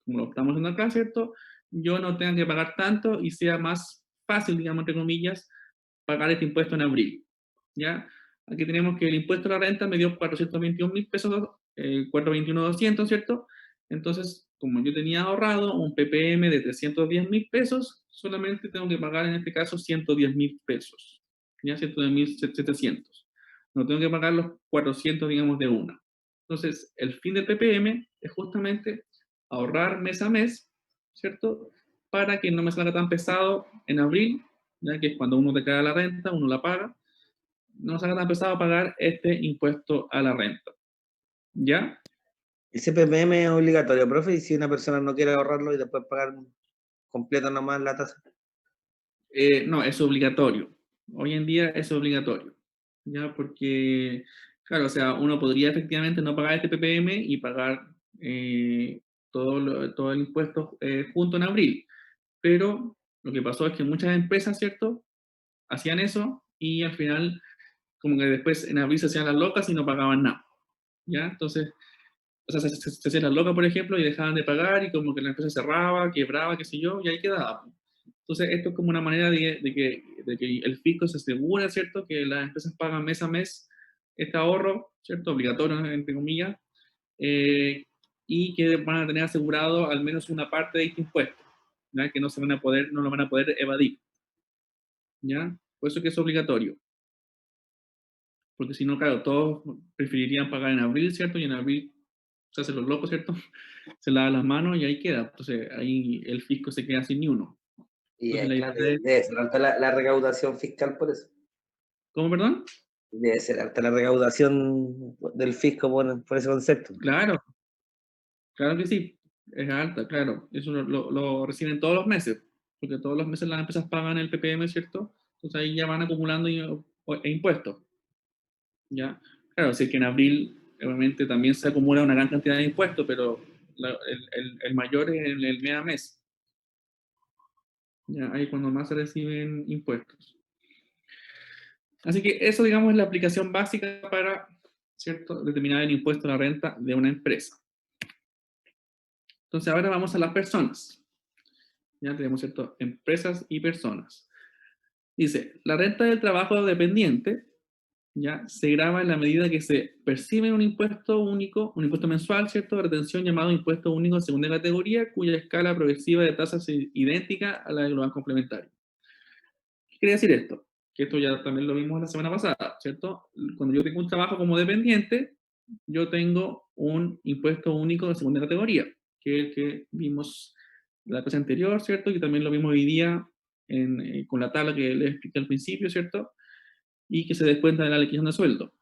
A: como lo estamos haciendo acá, ¿cierto? Yo no tenga que pagar tanto y sea más fácil, digamos, entre comillas, pagar este impuesto en abril. ¿Ya? Aquí tenemos que el impuesto a la renta me dio 421.000 pesos, 421.200, ¿cierto? Entonces, como yo tenía ahorrado un PPM de 310.000 pesos, solamente tengo que pagar en este caso 110.000 pesos. ¿Ya? 110.700. No tengo que pagar los 400, digamos, de una. Entonces, el fin del PPM es justamente ahorrar mes a mes, ¿cierto? Para que no me salga tan pesado en abril, ya que es cuando uno declara la renta, uno la paga, no salga tan pesado pagar este impuesto a la renta. ¿Ya?
C: El CPMM es obligatorio, profe, y si una persona no quiere ahorrarlo y después pagar completo nomás la tasa.
A: No, es obligatorio. Hoy en día es obligatorio. ¿Ya? Porque, claro, o sea, uno podría efectivamente no pagar este PPM y pagar todo el impuesto junto en abril. Pero lo que pasó es que muchas empresas, ¿cierto? Hacían eso y al final, como que después en abril se hacían las locas y no pagaban nada. ¿Ya? Entonces, o sea, se hacían las locas, por ejemplo, y dejaban de pagar y como que la empresa cerraba, quebraba, qué sé yo, y ahí quedaba. Entonces, esto es como una manera de que el fisco se asegura, ¿cierto? Que las empresas pagan mes a mes este ahorro, ¿cierto? Obligatorio, entre comillas, eh, y que van a tener asegurado al menos una parte de este impuesto, ¿ya? Que no lo van a poder evadir, ¿ya? Por eso que es obligatorio. Porque si no, claro, todos preferirían pagar en abril, ¿cierto? Y en abril se hacen los locos, ¿cierto? Se lava las manos y ahí queda. Entonces, ahí el fisco se queda sin ni uno.
C: Y
A: Entonces, la
C: claro,
A: idea es...
C: debe ser alta la recaudación fiscal por eso.
A: ¿Cómo, perdón?
C: Debe ser alta la recaudación del fisco por ese concepto.
A: Claro, claro que sí. Es alta, claro. Eso lo reciben todos los meses. Porque todos los meses las empresas pagan el PPM, ¿cierto? Entonces ahí ya van acumulando impuestos. ¿Ya? Claro, si es que en abril, obviamente, también se acumula una gran cantidad de impuestos, pero el mayor es el mes a mes. ¿Ya? Ahí cuando más se reciben impuestos. Así que eso, digamos, es la aplicación básica para, ¿cierto?, determinar el impuesto a la renta de una empresa. Entonces ahora vamos a las personas. Ya tenemos, ¿cierto?, empresas y personas. Dice, la renta del trabajo dependiente, ya, se grava en la medida que se percibe un impuesto único, un impuesto mensual, ¿cierto?, de retención llamado impuesto único de segunda categoría, cuya escala progresiva de tasas es idéntica a la del global complementario. ¿Qué quiere decir esto? Que esto ya también lo vimos la semana pasada, ¿cierto? Cuando yo tengo un trabajo como dependiente, yo tengo un impuesto único de segunda categoría, que es el que vimos la clase anterior, ¿cierto? Y también lo vimos hoy día con la tabla que les expliqué al principio, ¿cierto? Y que se descuenta de la liquidación de sueldo,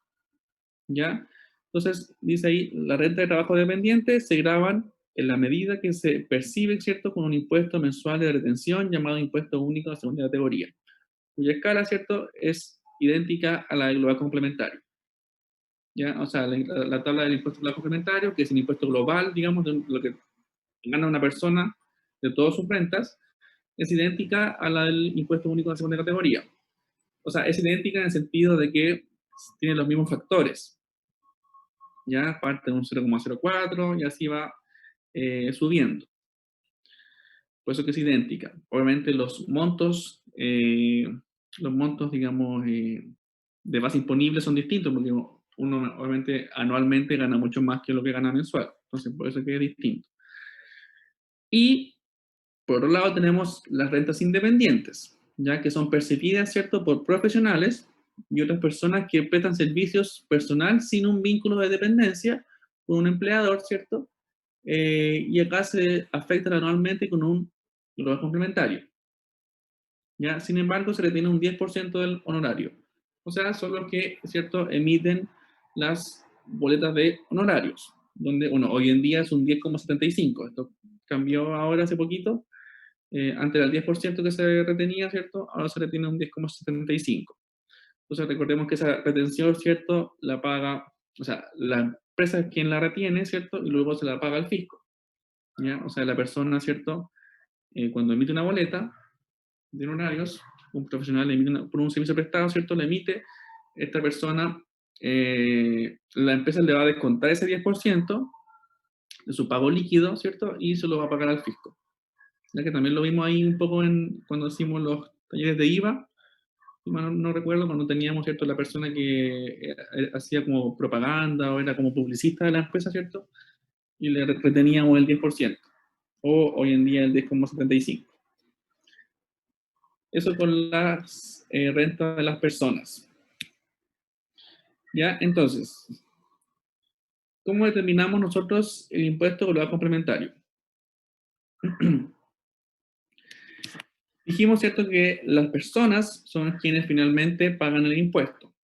A: ¿ya? Entonces, dice ahí, la renta de trabajo dependiente se graban en la medida que se percibe, ¿cierto?, con un impuesto mensual de retención llamado impuesto único de segunda categoría, cuya escala, ¿cierto?, es idéntica a la del global complementario. ¿Ya? O sea, la tabla del impuesto global complementario, que es el impuesto global, digamos, de lo que gana una persona de todas sus rentas, es idéntica a la del impuesto único de segunda categoría. O sea, es idéntica en el sentido de que tiene los mismos factores. Ya parte de un 0,04 y así va subiendo. Por eso que es idéntica. Obviamente los montos, digamos, de base imponible son distintos, porque uno obviamente anualmente gana mucho más que lo que gana mensual. Entonces, por eso que es distinto. Y, por otro lado, tenemos las rentas independientes, ya que son percibidas, ¿cierto?, por profesionales y otras personas que prestan servicios personal sin un vínculo de dependencia con un empleador, ¿cierto? Y acá se afectan anualmente con un global complementario. ¿Ya? Sin embargo, se retiene un 10% del honorario. O sea, son los que, ¿cierto?, emiten las boletas de honorarios, donde, bueno, hoy en día es un 10,75. Esto cambió ahora hace poquito. Antes era el 10% que se retenía, ¿cierto? Ahora se retiene un 10,75. Entonces, recordemos que esa retención, ¿cierto?, la paga, o sea, la empresa es quien la retiene, ¿cierto? Y luego se la paga el fisco. ¿Ya? O sea, la persona, ¿cierto?, cuando emite una boleta de honorarios, un profesional por un servicio prestado, ¿cierto?, le emite, esta persona, la empresa le va a descontar ese 10% de su pago líquido, ¿cierto?, y se lo va a pagar al fisco. Ya que también lo vimos ahí un poco cuando hicimos los talleres de IVA, no recuerdo, cuando teníamos, ¿cierto?, la persona que hacía como propaganda o era como publicista de la empresa, ¿cierto?, y le reteníamos el 10%, o hoy en día el 10,75%. Eso con las rentas de las personas. ¿Ya? Entonces, ¿cómo determinamos nosotros el impuesto global complementario? Dijimos, ¿cierto?, que las personas son quienes finalmente pagan el impuesto.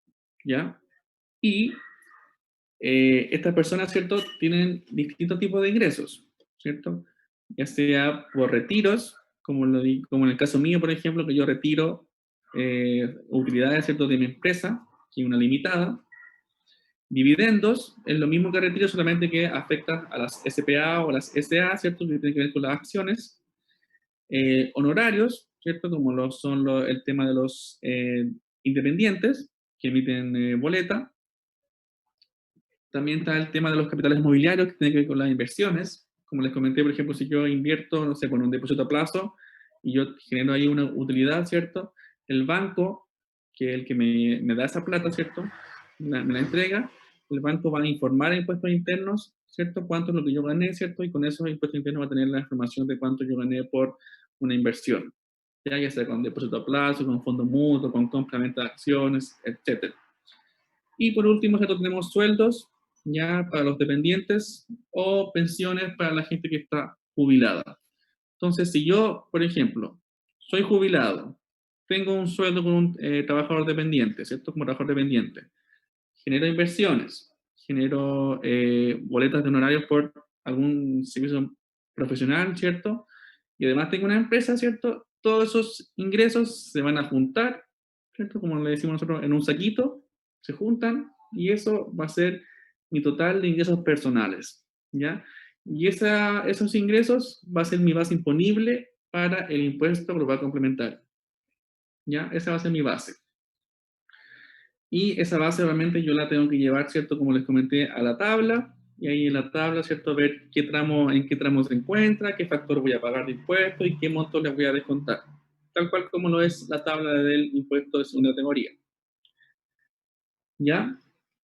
A: ¿ya? Y estas personas, ¿cierto?, tienen distintos tipos de ingresos, ¿cierto? Ya sea por retiros, como en el caso mío, por ejemplo, que yo retiro utilidades, ¿cierto?, de mi empresa, que es una limitada. Dividendos es lo mismo que retiro, solamente que afecta a las SPA o las SA, ¿cierto?, que tiene que ver con las acciones. Honorarios, ¿cierto?, como el tema de los independientes, que emiten boleta. También está el tema de los capitales mobiliarios, que tiene que ver con las inversiones. Como les comenté, por ejemplo, si yo invierto, no sé, con un depósito a plazo, y yo genero ahí una utilidad, ¿cierto? El banco, que es el que me da esa plata, ¿cierto?, me la entrega, el banco va a informar a impuestos internos, ¿cierto?, cuánto es lo que yo gané, ¿cierto? Y con esos impuestos internos va a tener la información de cuánto yo gané por una inversión. Ya sea con depósito a plazo, con fondo mutuo, con compra-venta de acciones, etc. Y por último, ¿cierto?, tenemos sueldos ya para los dependientes o pensiones para la gente que está jubilada. Entonces, si yo, por ejemplo, soy jubilado, tengo un sueldo con un trabajador dependiente, ¿cierto?, como trabajador dependiente, genero inversiones, genero boletas de honorarios por algún servicio profesional, ¿cierto?, y además tengo una empresa, ¿cierto?, todos esos ingresos se van a juntar, ¿cierto?, como le decimos nosotros, en un saquito, se juntan, y eso va a ser mi total de ingresos personales, ¿ya? Y esos ingresos va a ser mi base imponible para el impuesto global complementario, ¿ya? Esa va a ser mi base. Y esa base obviamente yo la tengo que llevar, ¿cierto?, como les comenté, a la tabla, y ahí en la tabla, ¿cierto?, ver en qué tramo se encuentra, qué factor voy a pagar de impuesto y qué monto les voy a descontar. Tal cual como lo es la tabla del impuesto de segunda categoría. ¿Ya?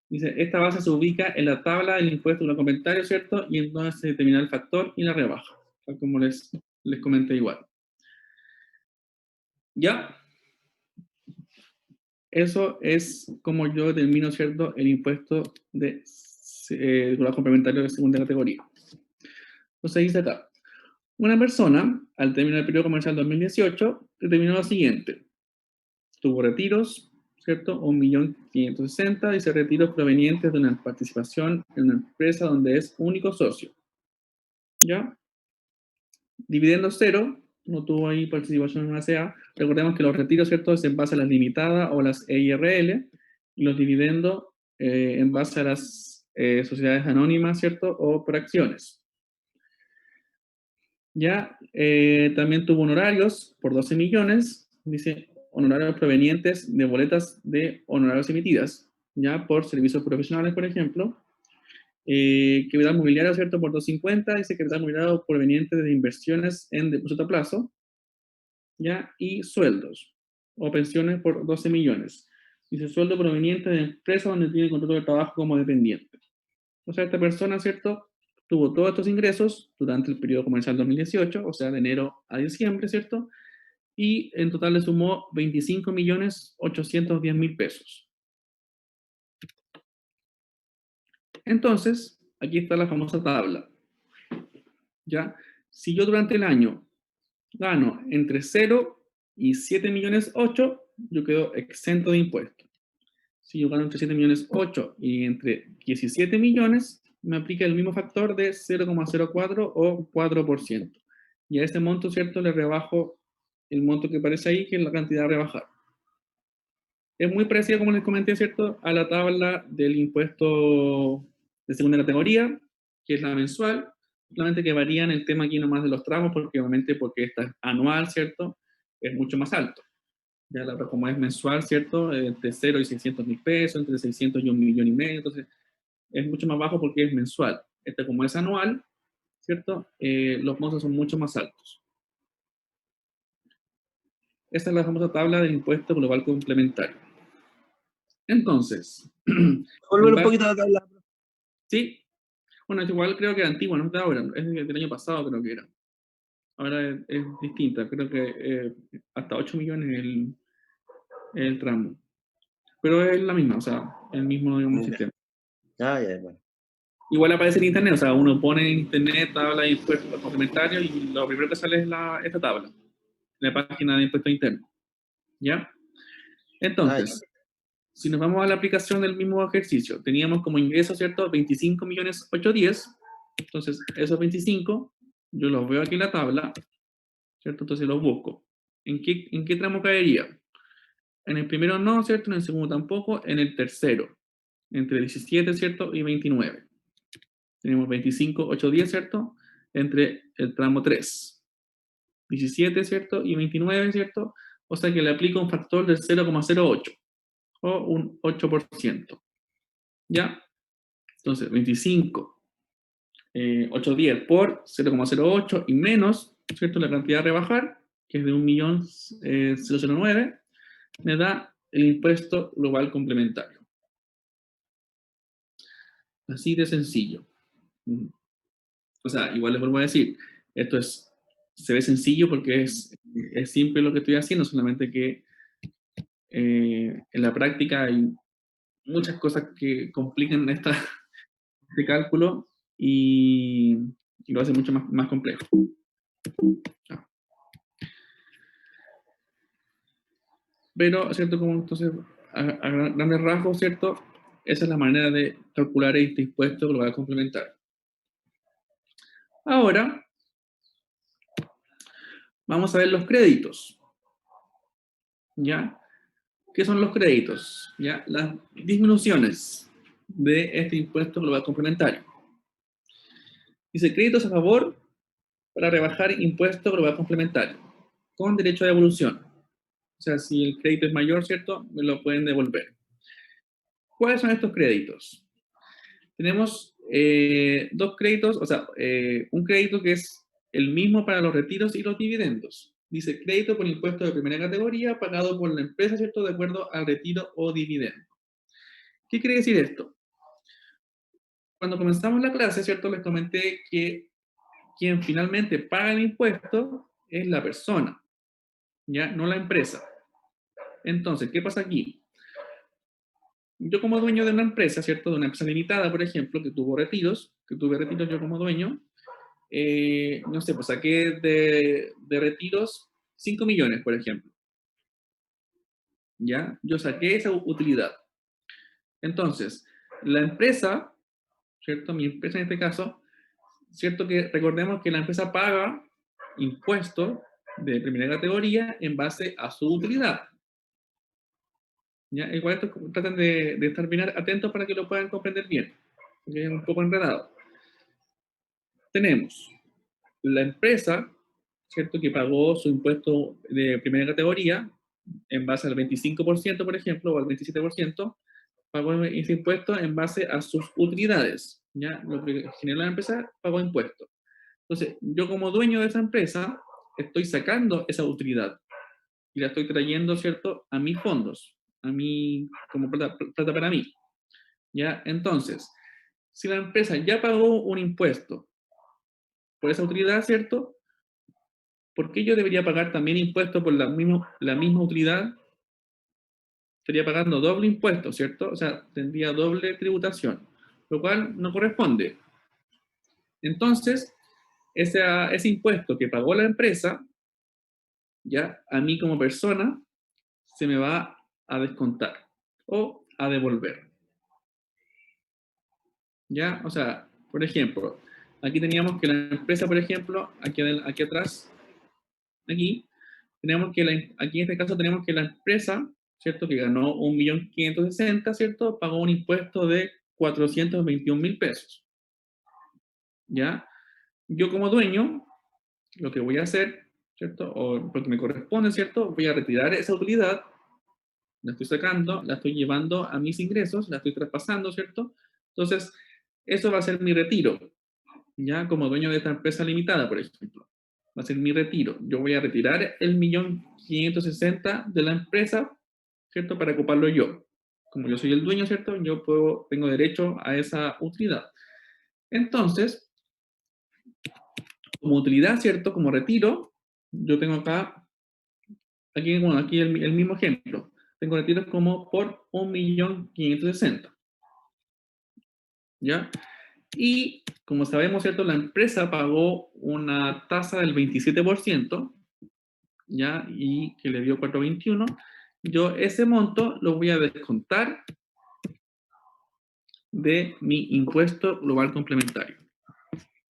A: Dice, esta base se ubica en la tabla del impuesto de los comentarios, ¿cierto? Y entonces se determina el factor y la rebaja, tal como les comenté igual. ¿Ya? Eso es como yo determino, ¿cierto?, el impuesto de los complementarios de segunda categoría. Entonces dice acá, una persona, al terminar el periodo comercial 2018, determinó lo siguiente. Tuvo retiros, ¿cierto? 1.560.000, dice retiros provenientes de una participación en una empresa donde es único socio. ¿Ya? Dividendos 0, no tuvo ahí participación en una CA. Recordemos que los retiros, ¿cierto?, es en base a las limitadas o las EIRL, y los dividendos en base a las sociedades anónimas, ¿cierto?, o por acciones. Ya, también tuvo honorarios por 12 millones, dice honorarios provenientes de boletas de honorarios emitidas, ya por servicios profesionales, por ejemplo. Capital mobiliario, ¿cierto?, por 250, dice capital mobiliario proveniente de inversiones en depósito a plazo, ya, y sueldos o pensiones por 12 millones. Dice sueldo proveniente de empresa donde tiene contrato de trabajo como dependiente. O sea, esta persona, ¿cierto?, tuvo todos estos ingresos durante el periodo comercial 2018, o sea, de enero a diciembre, ¿cierto? Y en total le sumó 25.810.000 pesos. Entonces, aquí está la famosa tabla. ¿Ya? Si yo durante el año gano entre 0 y 7.800.000, yo quedo exento de impuestos. Si yo gano entre 7.800.000 y entre 17 millones, me aplica el mismo factor de 0,04 o 4%. Y a ese monto, ¿cierto?, le rebajo el monto que aparece ahí, que es la cantidad a rebajar. Es muy parecida, como les comenté, ¿cierto?, a la tabla del impuesto de segunda categoría, que es la mensual, solamente que varían el tema aquí nomás de los tramos, porque obviamente porque esta es anual, ¿cierto?, es mucho más alto. Ya la otra, como es mensual, ¿cierto?, entre 0 y 600.000 pesos, entre 600 y 1,5 millones, entonces es mucho más bajo porque es mensual. Esta, como es anual, ¿cierto?, los montos son mucho más altos. Esta es la famosa tabla del impuesto global complementario. Entonces,
C: Volver un poquito a la tabla.
A: sí, bueno, es igual, creo que es antigua, no es de ahora, es del año pasado, creo que era. Ahora es distinta, creo que hasta 8 millones el tramo. Pero es la misma, o sea, el mismo, digamos, sistema.
C: Ah, ya, bueno.
A: Igual aparece en internet, o sea, uno pone en internet tabla de impuestos complementarios y lo primero que sale es esta tabla, la página de impuestos internos. ¿Ya? Entonces, si nos vamos a la aplicación del mismo ejercicio, teníamos como ingreso, ¿cierto? 25.810.000. Entonces, esos 25, yo los veo aquí en la tabla, ¿cierto? Entonces los busco. ¿En qué tramo caería? En el primero no, ¿cierto? En el segundo tampoco. En el tercero, entre 17, ¿cierto? Y 29. Tenemos 25.810, ¿cierto? Entre el tramo 3. 17, ¿cierto? Y 29, ¿cierto? O sea que le aplico un factor del 0,08 o un 8%. ¿Ya? Entonces, 25, 810 por 0,08 y menos, ¿cierto? La cantidad a rebajar, que es de 1.009, me da el impuesto global complementario. Así de sencillo. O sea, igual les vuelvo a decir, esto se ve sencillo porque es simple lo que estoy haciendo, solamente que en la práctica hay muchas cosas que complican este cálculo y lo hace mucho más complejo. Pero, ¿cierto? Como entonces, a grandes rasgos, ¿cierto? Esa es la manera de calcular este impuesto global complementario. Ahora, vamos a ver los créditos. ¿Ya? ¿Qué son los créditos? ¿Ya? Las disminuciones de este impuesto global complementario. Dice, créditos a favor para rebajar impuesto global complementario, con derecho a devolución. O sea, si el crédito es mayor, ¿cierto? Me lo pueden devolver. ¿Cuáles son estos créditos? Tenemos dos créditos, o sea, un crédito que es el mismo para los retiros y los dividendos. Dice, crédito por impuesto de primera categoría pagado por la empresa, ¿cierto? De acuerdo al retiro o dividendo. ¿Qué quiere decir esto? Cuando comenzamos la clase, ¿cierto? Les comenté que quien finalmente paga el impuesto es la persona, ¿ya? No la empresa. Entonces, ¿qué pasa aquí? Yo como dueño de una empresa, ¿cierto? De una empresa limitada, por ejemplo, que tuve retiros yo como dueño, no sé, pues saqué de retiros 5 millones, por ejemplo. ¿Ya? Yo saqué esa utilidad. Entonces, la empresa, ¿cierto? Mi empresa en este caso, ¿cierto? Que recordemos que la empresa paga impuestos de primera categoría en base a su utilidad. ¿Ya? Igual esto traten de estar bien atentos para que lo puedan comprender bien, porque es un poco enredado. Tenemos la empresa, ¿cierto? Que pagó su impuesto de primera categoría en base al 25%, por ejemplo, o al 27%, pagó ese impuesto en base a sus utilidades, ¿ya? Lo que generó la empresa pagó impuestos. Entonces, yo como dueño de esa empresa, estoy sacando esa utilidad y la estoy trayendo, ¿cierto?, a mis fondos, a mí, como plata para mí, ¿ya? Entonces, si la empresa ya pagó un impuesto por esa utilidad, ¿cierto?, ¿por qué yo debería pagar también impuestos por la misma utilidad? Estaría pagando doble impuesto, ¿cierto? O sea, tendría doble tributación, lo cual no corresponde. Entonces, ese impuesto que pagó la empresa, ya a mí como persona, se me va a descontar o a devolver. ¿Ya? O sea, por ejemplo, aquí teníamos que la empresa, por ejemplo, aquí atrás, aquí, tenemos que aquí en este caso tenemos que la empresa, ¿cierto? Que ganó 1.560.000, ¿cierto? Pagó un impuesto de 421.000 pesos. ¿Ya? Yo como dueño, lo que voy a hacer, ¿cierto? O porque me corresponde, ¿cierto? Voy a retirar esa utilidad, la estoy sacando, la estoy llevando a mis ingresos, la estoy traspasando, ¿cierto? Entonces, eso va a ser mi retiro, ¿ya? Como dueño de esta empresa limitada, por ejemplo. Va a ser mi retiro. Yo voy a retirar el 1.560.000 de la empresa, ¿cierto? Para ocuparlo yo. Como yo soy el dueño, ¿cierto? Yo tengo derecho a esa utilidad. Entonces, como utilidad, ¿cierto? Como retiro, yo tengo aquí el mismo ejemplo. Tengo retiros como por 1.560.000. ¿Ya? Y como sabemos, ¿cierto? La empresa pagó una tasa del 27%, ¿ya? Y que le dio 421. yo ese monto lo voy a descontar de mi impuesto global complementario.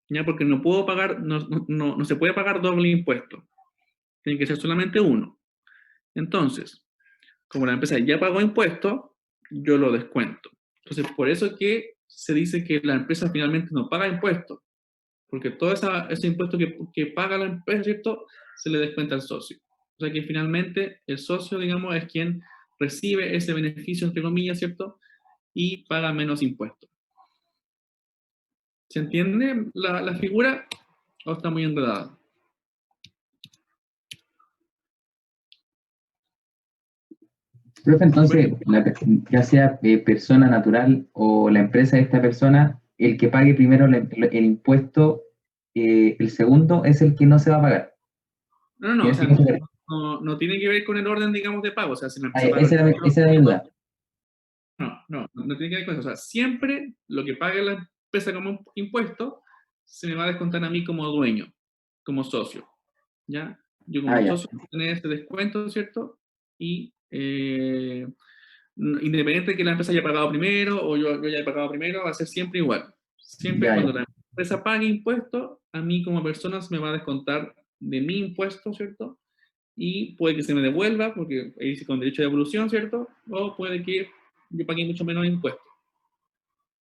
A: ¿Ya? Porque no puedo pagar, no se puede pagar doble impuesto. Tiene que ser solamente uno. Entonces, como la empresa ya pagó impuesto, yo lo descuento. Entonces, por eso que se dice que la empresa finalmente no paga impuestos, porque todo ese impuesto que paga la empresa, ¿cierto?, se le descuenta al socio. O sea que finalmente el socio, digamos, es quien recibe ese beneficio, entre comillas, ¿cierto?, y paga menos impuestos. ¿Se entiende la figura o está muy enredada?
G: Profe, entonces, ya sea persona natural o la empresa de esta persona, el que pague primero el impuesto, el segundo es el que no se va a pagar.
A: No,
G: Y
A: o
G: así
A: sea,
G: no se ve.
A: no tiene que ver con el orden, digamos, de pago. O sea, si la
G: Ah,
A: empresa paga
G: esa era mi duda.
A: no tiene que ver con eso. O sea, siempre lo que pague la empresa como impuesto se me va a descontar a mí como dueño, como socio. ¿Ya? Yo como
G: Ya.
A: socio voy a tener este descuento, ¿cierto? Y independiente de que la empresa haya pagado primero o yo haya pagado primero, va a ser siempre igual. Siempre
G: Ya,
A: cuando
G: ya.
A: la empresa pague impuestos, a mí como persona se me va a descontar de mi impuesto, ¿cierto? Y puede que se me devuelva, porque ahí dice con derecho de devolución, ¿cierto? O puede que yo pague mucho menos impuestos.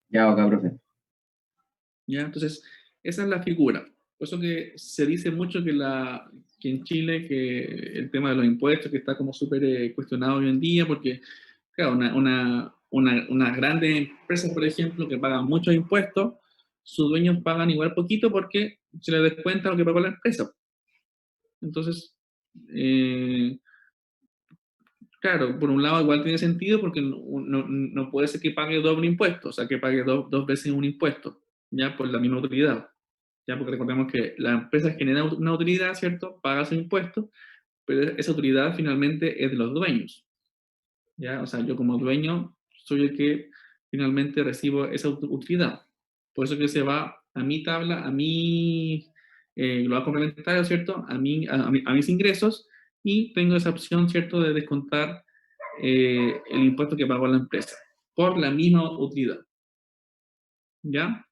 G: Ya, ok, profe.
A: ¿Ya? Entonces, esa es la figura. Por eso que se dice mucho que en Chile que el tema de los impuestos que está como súper cuestionado hoy en día, porque, claro, unas grandes empresas, por ejemplo, que pagan muchos impuestos, sus dueños pagan igual poquito porque se les descuenta lo que pagó la empresa. Entonces, claro, por un lado igual tiene sentido porque no puede ser que pague doble impuesto, o sea, que pague dos veces un impuesto, ya por la misma utilidad. Ya, porque recordemos que la empresa genera una utilidad, ¿cierto? Paga su impuesto, pero esa utilidad finalmente es de los dueños, ¿ya? O sea, yo como dueño soy el que finalmente recibo esa utilidad. Por eso que se va a mi tabla, a mi global complementario, ¿cierto? A mis ingresos y tengo esa opción, ¿cierto? De descontar el impuesto que pagó la empresa por la misma utilidad, ¿ya?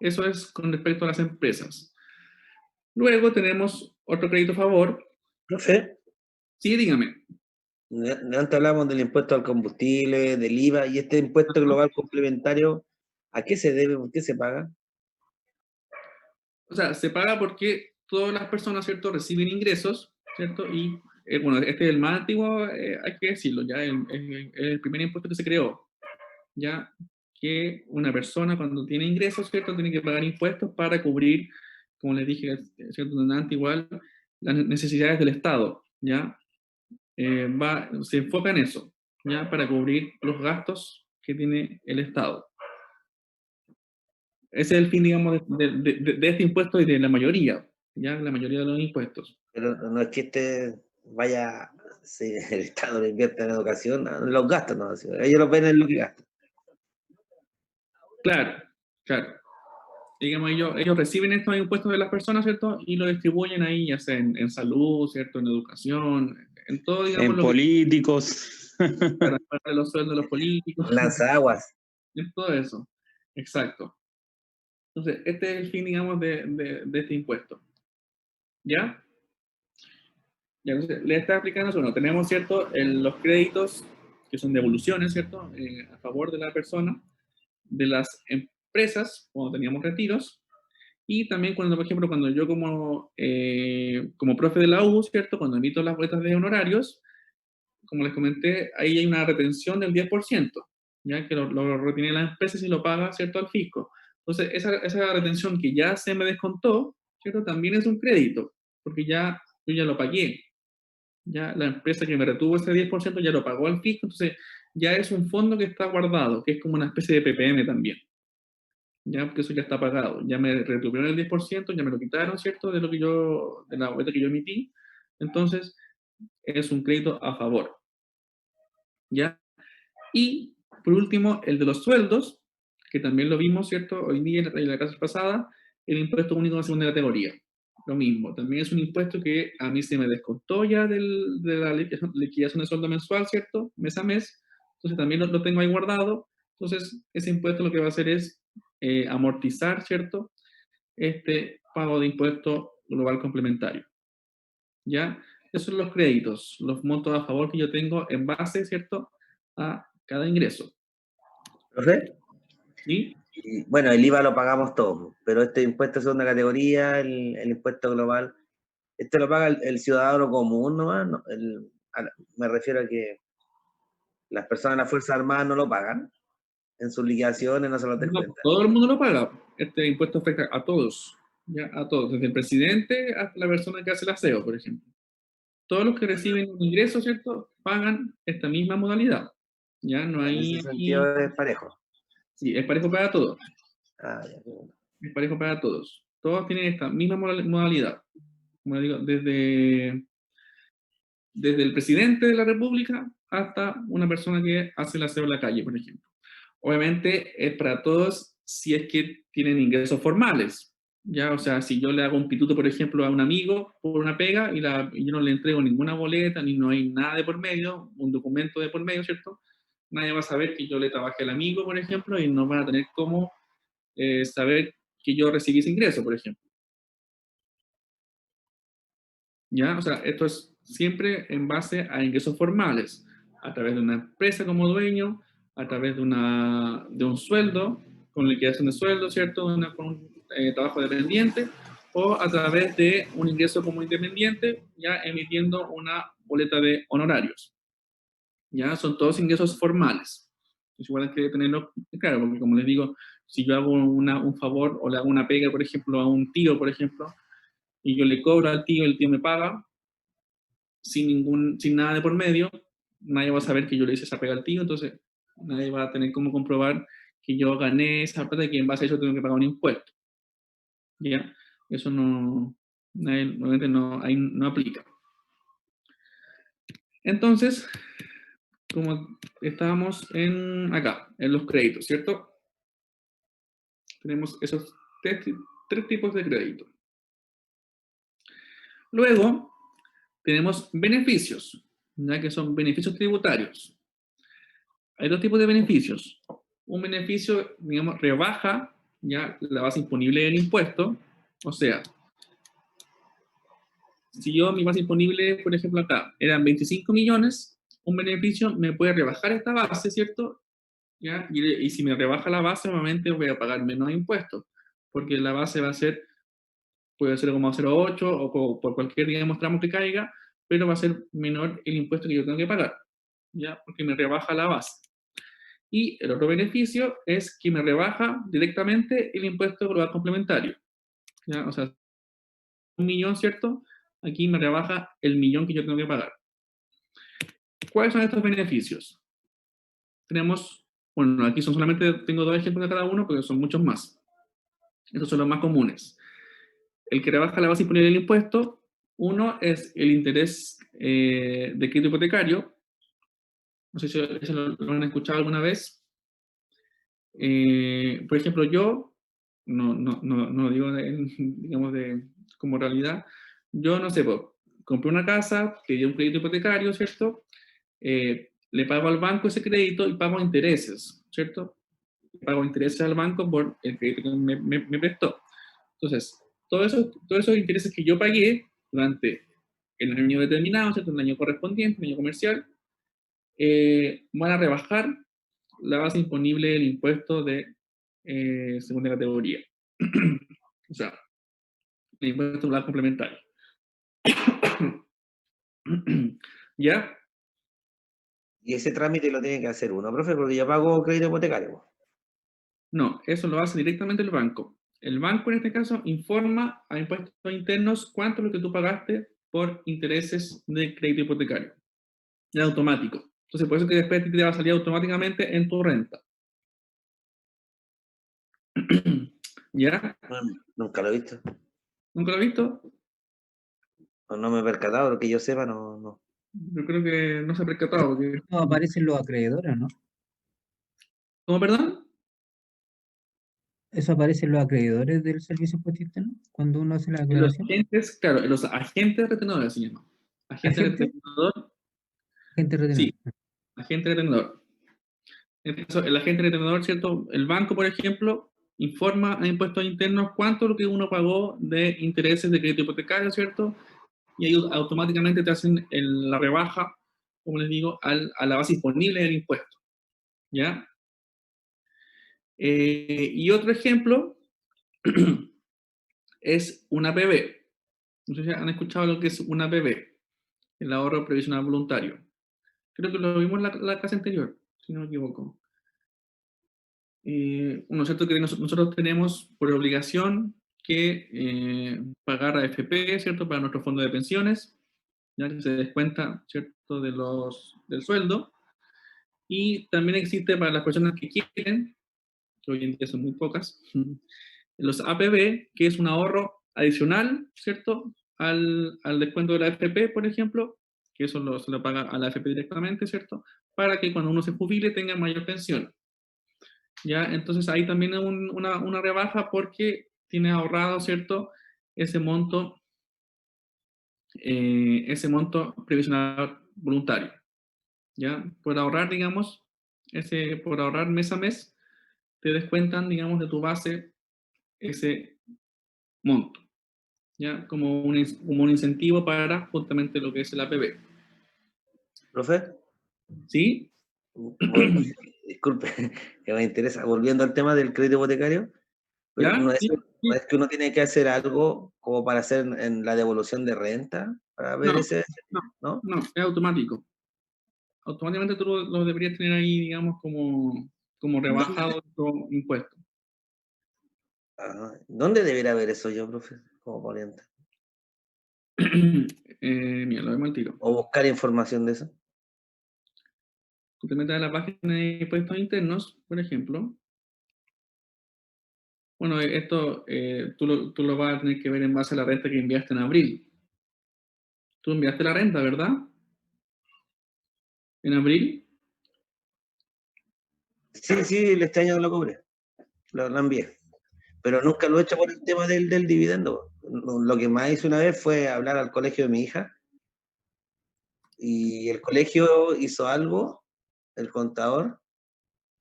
A: Eso es con respecto a las empresas. Luego tenemos otro crédito a favor.
C: Profe,
A: Sí, dígame.
C: antes hablamos del impuesto al combustible, del IVA, y este impuesto global complementario, ¿a qué se debe? ¿Por qué se paga?
A: O sea, se paga porque todas las personas, ¿cierto?, reciben ingresos, ¿cierto? Y, bueno, este es el más antiguo, hay que decirlo, ya el primer impuesto que se creó, ya que una persona cuando tiene ingresos, ¿cierto?, tiene que pagar impuestos para cubrir, como les dije, ¿cierto?, antes igual, las necesidades del Estado, ¿ya? Se enfoca en eso, ¿ya? Para cubrir los gastos que tiene el Estado. Ese es el fin, digamos, de este impuesto y de la mayoría, ¿ya? La mayoría de los impuestos.
C: Pero no es que vaya, si el Estado lo invierte en educación, los gastos, no, ellos los ven en lo que gastan.
A: Claro, claro. Digamos, ellos reciben estos impuestos de las personas, ¿cierto? Y lo distribuyen ahí, ya sea en salud, ¿cierto? En educación, en todo, digamos,
E: En
A: lo que
E: políticos.
A: para pagar los sueldos de los políticos,
C: Lanzaguas.
A: en todo eso. Exacto. Entonces, este es el fin, digamos, de este impuesto. ¿Ya? Ya, entonces, le está explicando eso. Bueno, tenemos, ¿cierto? Los créditos que son devoluciones, ¿cierto? A favor de la persona, de las empresas, cuando teníamos retiros, y también cuando, por ejemplo, cuando yo como profe de la U, ¿cierto? Cuando emito las boletas de honorarios, como les comenté, ahí hay una retención del 10%, ya que lo retiene la empresa y lo paga, ¿cierto?, al fisco. Entonces, esa retención que ya se me descontó, ¿cierto?, también es un crédito, porque yo ya lo pagué. Ya la empresa que me retuvo ese 10% ya lo pagó al fisco, entonces ya es un fondo que está guardado, que es como una especie de PPM también. Ya, porque eso ya está pagado. Ya me retuvieron el 10%, ya me lo quitaron, ¿cierto? De la boleta que yo emití. Entonces, es un crédito a favor. ¿Ya? Y, por último, el de los sueldos, que también lo vimos, ¿cierto? Hoy día en la clase pasada, el impuesto único de segunda categoría. lo mismo. También es un impuesto que a mí se me descontó ya de la liquidación de sueldo mensual, ¿cierto? Mes a mes. Entonces también lo tengo ahí guardado. Entonces ese impuesto lo que va a hacer es amortizar, ¿cierto? Este pago de impuesto global complementario. ¿Ya? Esos son los créditos, los montos a favor que yo tengo en base, ¿cierto? A cada ingreso.
C: ¿Profe?
A: ¿Sí?
C: Y, bueno, el IVA lo pagamos todos, pero este impuesto de segunda categoría, el impuesto global, este lo paga el ciudadano común nomás, ¿no? Me refiero a que las personas de las Fuerzas Armadas no lo pagan, en sus liquidaciones no se lo
A: No,
C: descuentan.
A: todo el mundo lo paga. Este impuesto afecta a todos, ¿ya? A todos, desde el presidente hasta la persona que hace el aseo, por ejemplo. Todos los que reciben un ingreso, ¿cierto? Pagan esta misma modalidad. ¿Ya? No
C: En
A: hay
C: ese
A: aquí...
C: sentido es parejo.
A: Sí, es parejo para todos.
C: Ah, ya, qué bueno.
A: Es parejo para todos. Todos tienen esta misma modalidad. Como digo, desde el presidente de la República hasta una persona que hace el aseo en la calle, por ejemplo. Obviamente es para todos si es que tienen ingresos formales. Ya, o sea, si yo le hago un pituto, por ejemplo, a un amigo por una pega y yo no le entrego ninguna boleta, ni no hay nada de por medio, un documento de por medio, ¿cierto? Nadie va a saber que yo le trabajé al amigo, por ejemplo, y no van a tener cómo saber que yo recibí ese ingreso, por ejemplo. ¿Ya? O sea, esto es siempre en base a ingresos formales, a través de una empresa como dueño, a través de un sueldo, con liquidación de sueldo, ¿cierto? Con un trabajo dependiente, o a través de un ingreso como independiente, ya emitiendo una boleta de honorarios. ¿Ya? Son todos ingresos formales. Es igual que tenerlo claro, porque como les digo, si yo hago un favor o le hago una pega, por ejemplo, a un tío, por ejemplo, y yo le cobro al tío, el tío me paga, sin nada de por medio, nadie va a saber que yo le hice esa pega al tío, entonces nadie va a tener cómo comprobar que yo gané esa plata y que en base a eso tengo que pagar un impuesto. ¿Ya? Eso no, normalmente no, ahí no aplica. Entonces, como estábamos acá, en los créditos, ¿cierto? Tenemos esos tres tipos de crédito. Luego, tenemos beneficios, ya que son beneficios tributarios. Hay dos tipos de beneficios. Un beneficio, digamos, rebaja ya la base imponible del impuesto. O sea, si yo mi base imponible, por ejemplo, acá eran 25 millones, un beneficio me puede rebajar esta base, ¿cierto? ¿Ya? Y si me rebaja la base, nuevamente voy a pagar menos impuestos, porque la base va a ser, puede ser como 0,8 o por cualquier, digamos, tramo que caiga, pero va a ser menor el impuesto que yo tengo que pagar, ¿ya? Porque me rebaja la base. Y el otro beneficio es que me rebaja directamente el impuesto global complementario. ¿Ya? O sea, 1.000.000, ¿cierto? Aquí me rebaja el 1.000.000 que yo tengo que pagar. ¿Cuáles son estos beneficios? Tenemos, bueno, aquí solamente tengo 2 ejemplos de cada uno, porque son muchos más. Estos son los más comunes. El que rebaja la base imponible del impuesto, uno es el interés de crédito hipotecario. No sé si eso lo han escuchado alguna vez. Por ejemplo, yo, no digo digamos como realidad, yo no sé, pues, compré una casa, pedí un crédito hipotecario, ¿cierto? Le pago al banco ese crédito y pago intereses, ¿cierto? Pago intereses al banco por el crédito que me prestó. Entonces, todos esos intereses que yo pagué durante el año determinado, ¿cierto? El año correspondiente, el año comercial, van a rebajar la base imponible del impuesto de segunda categoría. O sea, el impuesto global complementario. ¿Ya?
C: Y ese trámite lo tiene que hacer uno, profe, porque yo pago crédito hipotecario.
A: No, eso lo hace directamente el banco. El banco en este caso informa a impuestos internos cuánto es lo que tú pagaste por intereses de crédito hipotecario. Es automático. Entonces, por eso que después te va a salir automáticamente en tu renta. ¿Ya?
C: Nunca lo he visto.
A: ¿Nunca lo has visto?
C: No me he percatado, lo que yo sepa, no.
A: Yo creo que no se ha percatado. Porque...
F: No aparecen los acreedores, ¿no?
A: ¿Cómo, perdón?
F: eso aparece en los acreedores del servicio de impuesto interno cuando uno hace la
A: Los
F: declaración.
A: agentes, claro, los agentes retenedores se llama. Agente
F: ¿Agente?
A: retenedor,
F: Gente retenedor.
A: sí, agente retenedor. En este caso, el agente retenedor, ¿cierto? El banco, por ejemplo, informa a impuestos internos cuánto es lo que uno pagó de intereses de crédito hipotecario, ¿cierto? Y ellos automáticamente te hacen la rebaja, como les digo, a la base disponible del impuesto, ¿ya? Y otro ejemplo es una APB. No sé si han escuchado lo que es una APB, el ahorro previsional voluntario. Creo que lo vimos en la clase anterior, si no me equivoco. Uno es cierto que nosotros tenemos por obligación que pagar a AFP, ¿cierto? Para nuestro fondo de pensiones, ya que se descuenta, ¿cierto? Del sueldo. Y también existe para las personas que quieren, que hoy en día son muy pocas, los APB, que es un ahorro adicional, ¿cierto? Al descuento de la AFP, por ejemplo, que eso se lo paga a la AFP directamente, ¿cierto? Para que cuando uno se jubile tenga mayor pensión. ¿Ya? Entonces ahí también hay una rebaja porque tiene ahorrado, ¿cierto? Ese monto previsional voluntario. ¿Ya? Por ahorrar, digamos, por ahorrar mes a mes, te descuentan, digamos, de tu base ese monto, ¿ya? Como un incentivo para justamente lo que es el APB.
C: ¿Profe?
A: ¿Sí?
C: Disculpe, que me interesa. Volviendo al tema del crédito hipotecario, pero
A: ¿Ya?
C: no es,
A: Sí,
C: no
A: sí.
C: es que uno tiene que hacer algo como para hacer en la devolución de renta, para ver
A: No,
C: ese,
A: no,
C: ¿no?
A: no, es automático. Automáticamente tú lo deberías tener ahí, digamos, como rebajado tu impuesto.
C: ¿Dónde debería ver eso yo, profe? Como pariente.
A: Mira, lo vemos al tiro.
C: O buscar información de eso.
A: Tú te metes a la página de impuestos internos, por ejemplo. Bueno, esto tú lo vas a tener que ver en base a la renta que enviaste en abril. Tú enviaste la renta, ¿verdad? En abril.
C: Sí, este año lo cobré, lo envié. Pero nunca lo he hecho por el tema del dividendo. Lo que más hice una vez fue hablar al colegio de mi hija y el colegio hizo algo, el contador,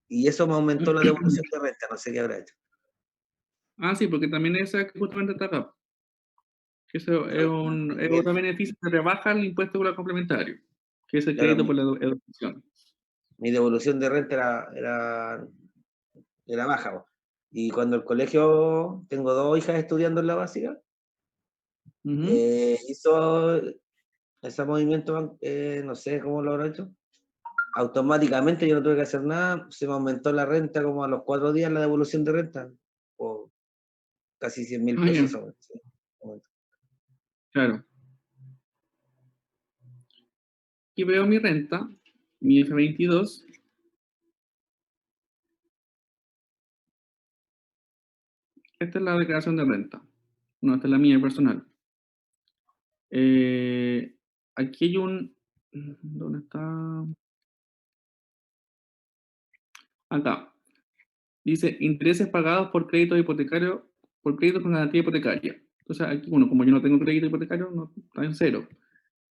C: y eso me aumentó la devolución de renta, no sé qué habrá hecho.
A: Ah, sí, porque también esa que justamente está acá. Que eso es otro beneficio que rebaja el impuesto por la complementario, que es el
C: Claro,
A: crédito por la educación.
C: mi devolución de renta era baja, po. Y cuando el colegio, tengo 2 hijas estudiando en la básica,
A: Ujú.
C: hizo ese movimiento, no sé cómo lo habrá hecho, automáticamente yo no tuve que hacer nada, se me aumentó la renta como a los 4 días la devolución de renta, por casi 100.000
A: Ah, ya,
C: pesos. Sí.
A: claro. Aquí veo mi renta, mi F22. Esta es la declaración de renta. No, esta es la mía personal. Aquí hay ¿dónde está? Acá. Dice, intereses pagados por crédito hipotecario, por créditos con garantía hipotecaria. Entonces, aquí, bueno, como yo no tengo crédito hipotecario, no, está en cero.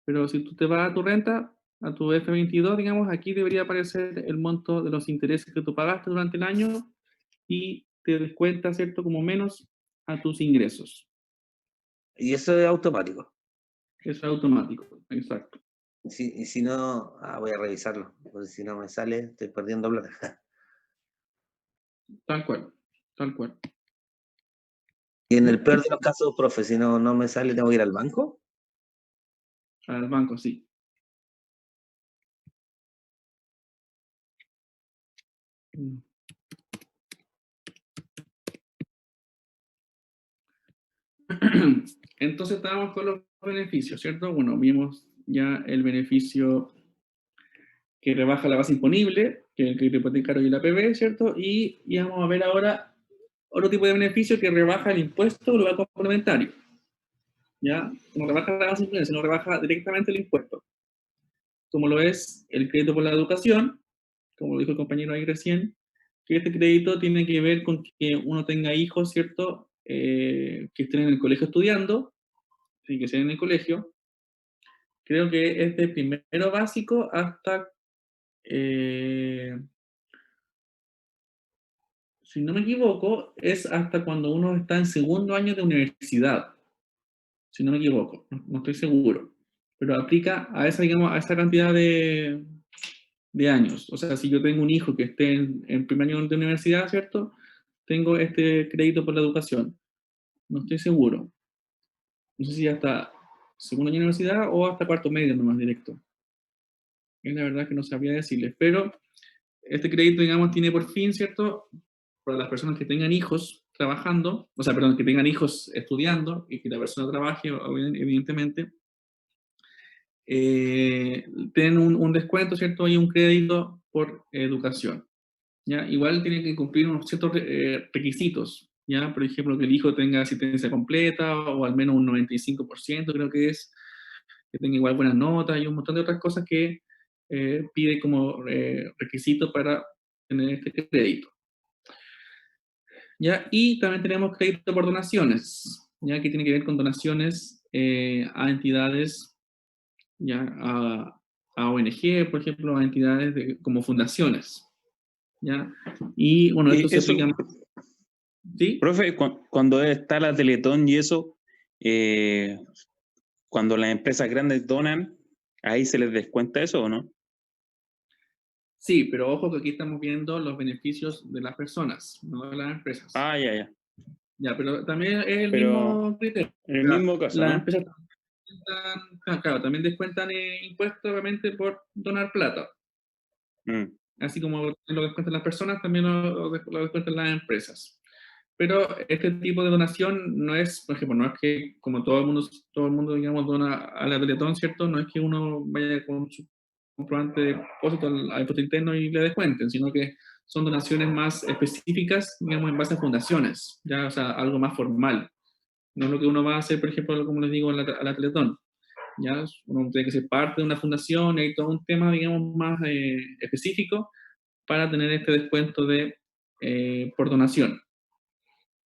A: Pero si tú te vas a tu renta, a tu F22, digamos, aquí debería aparecer el monto de los intereses que tú pagaste durante el año y te descuenta, ¿cierto? Como menos a tus ingresos.
C: Y eso es automático.
A: Eso es automático, exacto.
C: Y si no, voy a revisarlo, porque si no me sale, estoy perdiendo plata.
A: Tal cual, tal cual.
C: Y en el peor de los casos, profe, si no me sale, tengo que ir al banco.
A: Al banco, sí. Entonces estábamos con los beneficios, ¿cierto? Bueno, vimos ya el beneficio que rebaja la base imponible, que es el crédito hipotecario y la APB, ¿cierto? Y vamos a ver ahora otro tipo de beneficio que rebaja el impuesto global complementario. ¿Ya? No rebaja la base imponible, sino rebaja directamente el impuesto. Como lo es el crédito por la educación, como lo dijo el compañero ahí recién, que este crédito tiene que ver con que uno tenga hijos, ¿cierto? Que estén en el colegio estudiando, y que estén en el colegio. Creo que es de primero básico hasta, si no me equivoco, es hasta cuando uno está en segundo año de universidad, si no me equivoco, no estoy seguro, pero aplica a esa, digamos, a esa cantidad de años. O sea, si yo tengo un hijo que esté en primer año de universidad, ¿cierto? Tengo este crédito por la educación. No estoy seguro. No sé si hasta segundo año de universidad o hasta cuarto medio nomás directo. Es la verdad que no sabría decirles, pero este crédito, digamos, tiene por fin, ¿cierto? Para las personas que tengan hijos trabajando, o sea, perdón, que tengan hijos estudiando y que la persona trabaje, evidentemente, tienen un descuento, ¿cierto? Y un crédito por educación. ¿Ya? Igual tiene que cumplir unos ciertos requisitos, ¿ya? Por ejemplo, que el hijo tenga asistencia completa o al menos un 95%, creo que es, que tenga igual buenas notas y un montón de otras cosas que pide como requisito para tener este crédito. ¿Ya? Y también tenemos crédito por donaciones, ¿ya? Que tiene que ver con donaciones a entidades, ¿ya? A ONG, por ejemplo, a entidades como fundaciones, ¿ya? Y bueno, esto se
E: Eso,
A: aplica más. ¿Sí?
E: profe, cuando está la Teletón y eso, cuando las empresas grandes donan, ¿ahí se les descuenta eso o no?
A: Sí, pero ojo que aquí estamos viendo los beneficios de las personas, no de las empresas.
E: Ah, ya, ya.
A: Ya, pero también es el
E: Pero
A: mismo criterio.
E: en el mismo caso,
A: Las
E: ¿no?
A: empresas claro, también descuentan impuestos, obviamente, por donar plata.
E: Mm.
A: Así como lo descuentan las personas, también lo descuentan las empresas. Pero este tipo de donación no es, por ejemplo, no es que como todo el mundo digamos, dona a la Teletón, ¿cierto? No es que uno vaya con su comprobante de depósito al impuesto interno y le descuenten, sino que son donaciones más específicas, digamos, en base a fundaciones, ya, o sea, algo más formal. No es lo que uno va a hacer, por ejemplo, como les digo, a la Teletón. ¿Ya? Uno tiene que ser parte de una fundación y hay todo un tema, digamos, más específico para tener este descuento de, por donación.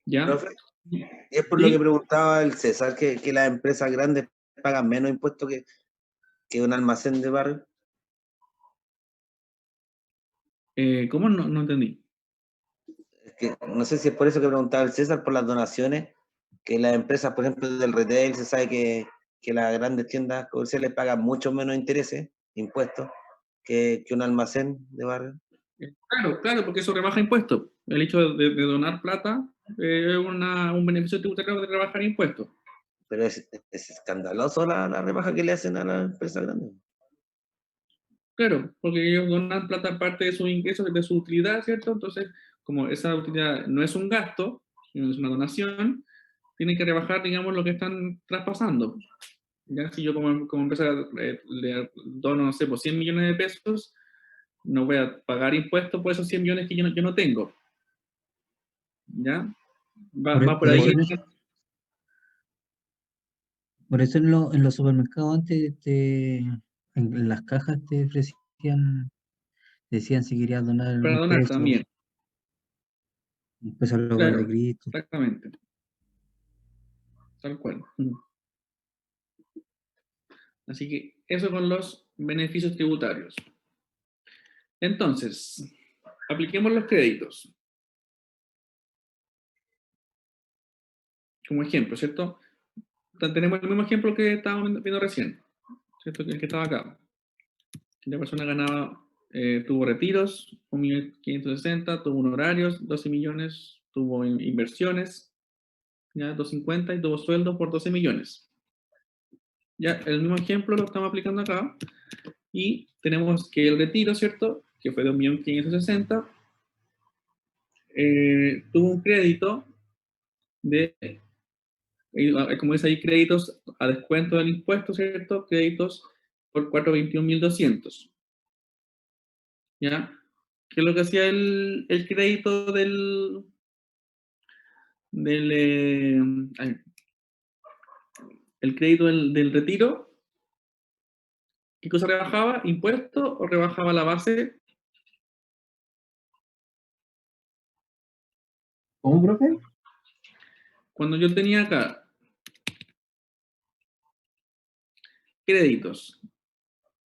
A: ¿Ya?
C: Profe, y es por lo que
A: ¿Sí?
C: preguntaba el César, que las empresas grandes pagan menos impuestos que un almacén de barrio.
A: ¿Cómo? No entendí.
C: Es que no sé si es por eso que preguntaba el César, por las donaciones, que las empresas, por ejemplo, del retail, se sabe que las grandes tiendas comerciales pagan mucho menos intereses, impuestos, que un almacén de barrio.
A: Claro, claro, porque eso rebaja impuestos. El hecho de donar plata es un beneficio tributario de rebajar impuestos.
C: Pero es escandaloso la rebaja que le hacen a las empresas grandes.
A: Claro, porque ellos donan plata aparte de sus ingresos, de su utilidad, ¿cierto? Entonces, como esa utilidad no es un gasto, sino es una donación, tienen que rebajar, digamos, lo que están traspasando. Ya si yo como empresa le dono, no sé, por 100 millones de pesos, no voy a pagar impuestos por esos 100 millones que yo no tengo. ¿Ya? Va por ahí.
F: Por eso en los supermercados antes en las cajas te ofrecían, decían si querías donar
A: Para donar también.
F: un peso al hogar de
A: Claro,
F: Cristo.
A: exactamente. Tal cual. Así que eso con los beneficios tributarios. Entonces, apliquemos los créditos. Como ejemplo, ¿cierto? Tenemos el mismo ejemplo que estábamos viendo recién, ¿cierto? El que estaba acá. La persona ganaba, tuvo retiros, 1.560.000, tuvo honorarios, 12 millones, tuvo inversiones, ya 250 y tuvo sueldo por 12 millones. Ya, el mismo ejemplo lo estamos aplicando acá y tenemos que el retiro, ¿cierto? Que fue de 1.560.000, tuvo un crédito de, como dice ahí, créditos a descuento del impuesto, ¿cierto? Créditos por 421.200. ¿Ya? ¿Qué es lo que hacía el crédito el crédito del retiro? ¿Qué cosa rebajaba? ¿Impuesto o rebajaba la base?
G: ¿Cómo, profe?
A: Cuando yo tenía acá créditos,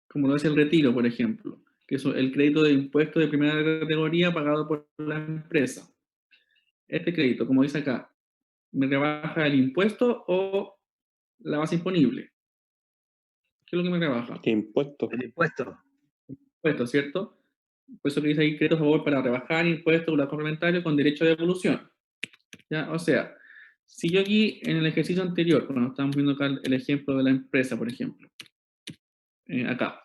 A: como lo es el retiro, por ejemplo, que es el crédito de impuesto de primera categoría pagado por la empresa. Este crédito, como dice acá, ¿me rebaja el impuesto o la base imponible? ¿Qué es lo que me rebaja?
E: ¿Qué impuesto?
C: El impuesto.
A: Impuesto, ¿cierto? Por eso que dice ahí crédito a favor para rebajar impuestos complementario con derecho de devolución. ¿Ya? O sea, si yo aquí en el ejercicio anterior, cuando estamos viendo acá el ejemplo de la empresa, por ejemplo, acá,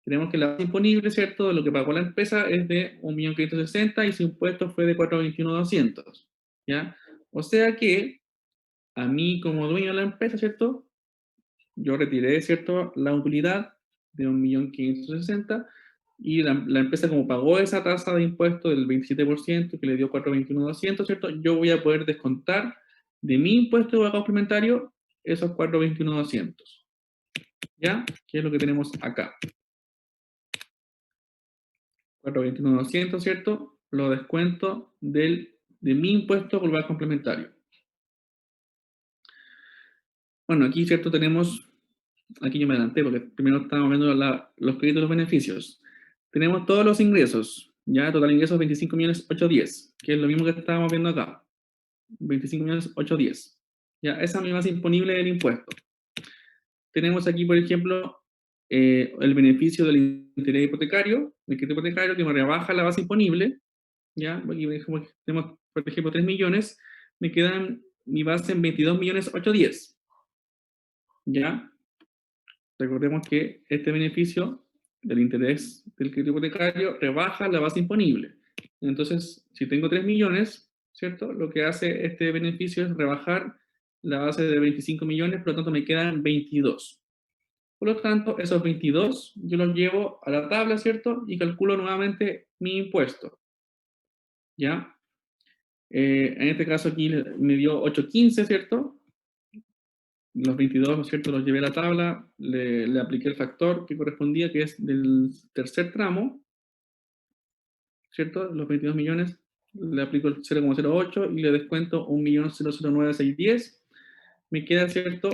A: tenemos que la base imponible, ¿cierto? De lo que pagó la empresa es de 1.560.000 y su impuesto fue de 421.200, ¿ya? O sea que a mí como dueño de la empresa, ¿cierto? Yo retiré, ¿cierto? La utilidad de 1.560.000 y la empresa como pagó esa tasa de impuesto del 27% que le dio 421.200, ¿cierto? Yo voy a poder descontar de mi impuesto de complementario esos 421.200, ¿ya? Que es lo que tenemos acá. 421.200, ¿cierto? Lo descuento de mi impuesto global complementario. Bueno, aquí, ¿cierto? Tenemos, aquí yo me adelanté porque primero estábamos viendo los créditos y los beneficios. Tenemos todos los ingresos, ya total ingresos 25.810.000, que es lo mismo que estábamos viendo acá. 25.810.000. Ya, esa es mi base imponible del impuesto. Tenemos aquí, por ejemplo, el beneficio del interés hipotecario, el crédito hipotecario que me rebaja la base imponible. Ya, aquí tenemos, por ejemplo, 3 millones, me quedan mi base en 22.810.000. Ya, recordemos que este beneficio del interés del crédito hipotecario rebaja la base imponible. Entonces, si tengo 3 millones, ¿cierto? Lo que hace este beneficio es rebajar la base de 25 millones, por lo tanto me quedan 22. Por lo tanto, esos 22 yo los llevo a la tabla, ¿cierto? Y calculo nuevamente mi impuesto. ¿Ya? En este caso aquí me dio 815, ¿cierto? Los 22, ¿cierto? Los llevé a la tabla, le apliqué el factor que correspondía, que es del tercer tramo, ¿cierto? Los 22 millones, le aplico el 0,08 y le descuento 1.009.610. Me queda, ¿cierto?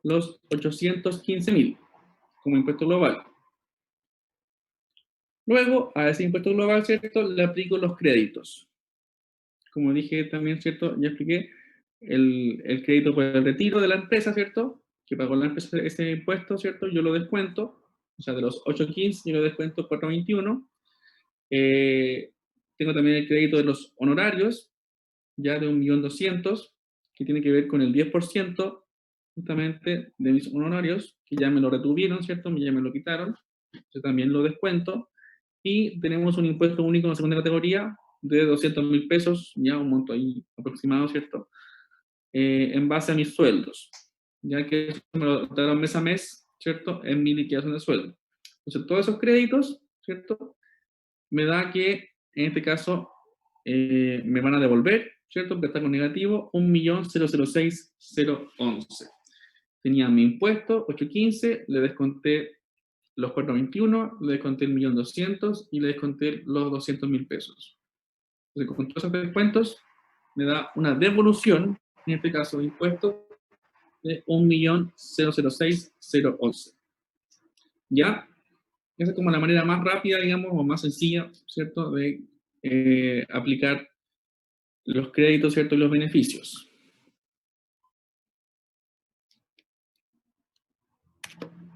A: Los 815.000 como impuesto global. Luego, a ese impuesto global, ¿cierto? Le aplico los créditos. Como dije también, ¿cierto? Ya expliqué el crédito por el retiro de la empresa, ¿cierto? Que pagó la empresa ese impuesto, ¿cierto? Yo lo descuento, o sea, de los 815 yo lo descuento 421. Tengo también el crédito de los honorarios, ya de 1.200.000, que tiene que ver con el 10% justamente de mis honorarios, que ya me lo retuvieron, ¿cierto? Ya me lo quitaron, yo también lo descuento. Y tenemos un impuesto único en la segunda categoría de 200.000 pesos, ya un monto ahí aproximado, ¿cierto? En base a mis sueldos, ya que eso me lo darán mes a mes, ¿cierto? En mi liquidación de sueldo. Entonces, todos esos créditos, ¿cierto? Me da que, en este caso, me van a devolver, ¿cierto? Porque está con negativo, 1.006.011. Tenía mi impuesto, 815, le desconté los 421, le desconté el 1.200.000 y le desconté los 200.000 pesos. Entonces, con todos esos descuentos, me da una devolución, en este caso de impuestos, de 1.006.011. ¿Ya? Esa es como la manera más rápida, digamos, o más sencilla, ¿cierto?, de aplicar los créditos, ¿cierto?, y los beneficios.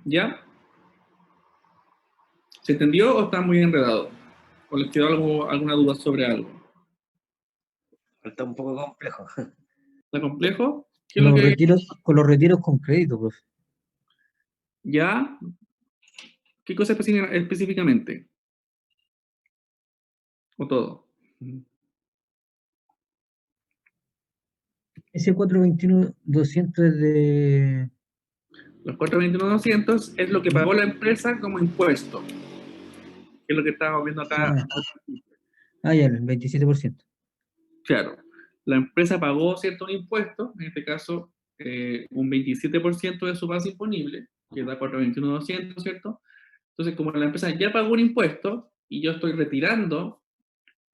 A: ¿Ya? ¿Se entendió o está muy enredado? ¿O les quedó alguna duda sobre algo?
C: Está un poco complejo.
A: ¿Está complejo? ¿Qué es lo que...?
F: Con los retiros con crédito, profe.
A: ¿Ya? ¿Qué cosa específicamente? ¿O todo?
F: Ese 421.200 es de...
A: Los 421.200 es lo que pagó la empresa como impuesto, que es lo que estábamos viendo acá.
F: Ya, el 27%.
A: Claro, la empresa pagó cierto impuesto, en este caso un 27% de su base imponible, que da 421.200, ¿cierto? Entonces, como la empresa ya pagó un impuesto y yo estoy retirando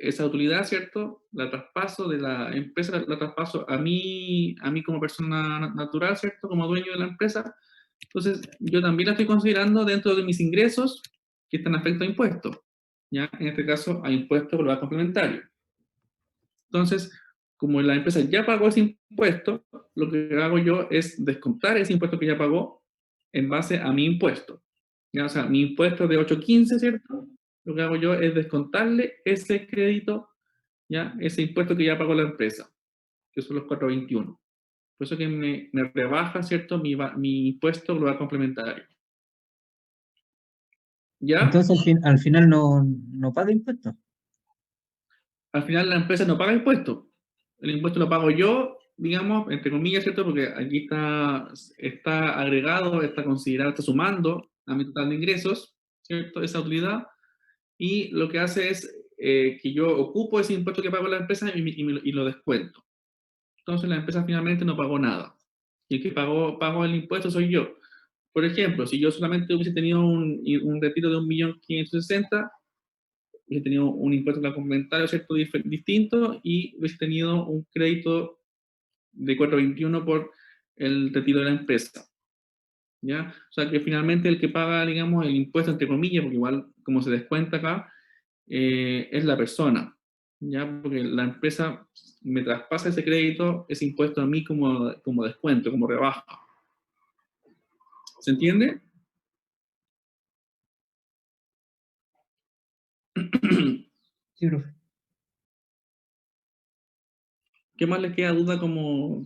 A: esa utilidad, ¿cierto? La traspaso de la empresa, la traspaso a mí como persona natural, ¿cierto? Como dueño de la empresa. Entonces, yo también la estoy considerando dentro de mis ingresos que están afectos a impuestos. ¿Ya? En este caso, a impuesto global complementario. Entonces, como la empresa ya pagó ese impuesto, lo que hago yo es descontar ese impuesto que ya pagó en base a mi impuesto. ¿Ya? O sea, mi impuesto de 8.15, ¿cierto? Lo que hago yo es descontarle ese crédito, ¿ya? Ese impuesto que ya pagó la empresa, que son los 4.21. Por eso que me rebaja, ¿cierto? Mi impuesto global complementario. ¿Ya?
F: Entonces al final no paga impuestos.
A: Al final la empresa no paga impuestos. El impuesto lo pago yo, digamos, entre comillas, ¿cierto? Porque aquí está agregado, está considerado, está sumando a mi total de ingresos, ¿cierto? Esa utilidad. Y lo que hace es que yo ocupo ese impuesto que pago la empresa y lo descuento. Entonces la empresa finalmente no pagó nada. Y el que pagó el impuesto soy yo. Por ejemplo, si yo solamente hubiese tenido un retiro de 1.560.000, hubiese tenido un impuesto complementario, ¿cierto? Distinto, y hubiese tenido un crédito de 4.21 por el retiro de la empresa. ¿Ya? O sea que finalmente el que paga, digamos, el impuesto, entre comillas, porque igual como se descuenta acá, es la persona. ¿Ya? Porque la empresa me traspasa ese crédito, ese impuesto a mí como descuento, como rebaja. ¿Se entiende?
F: Sí, profe.
A: ¿Qué más les queda duda como...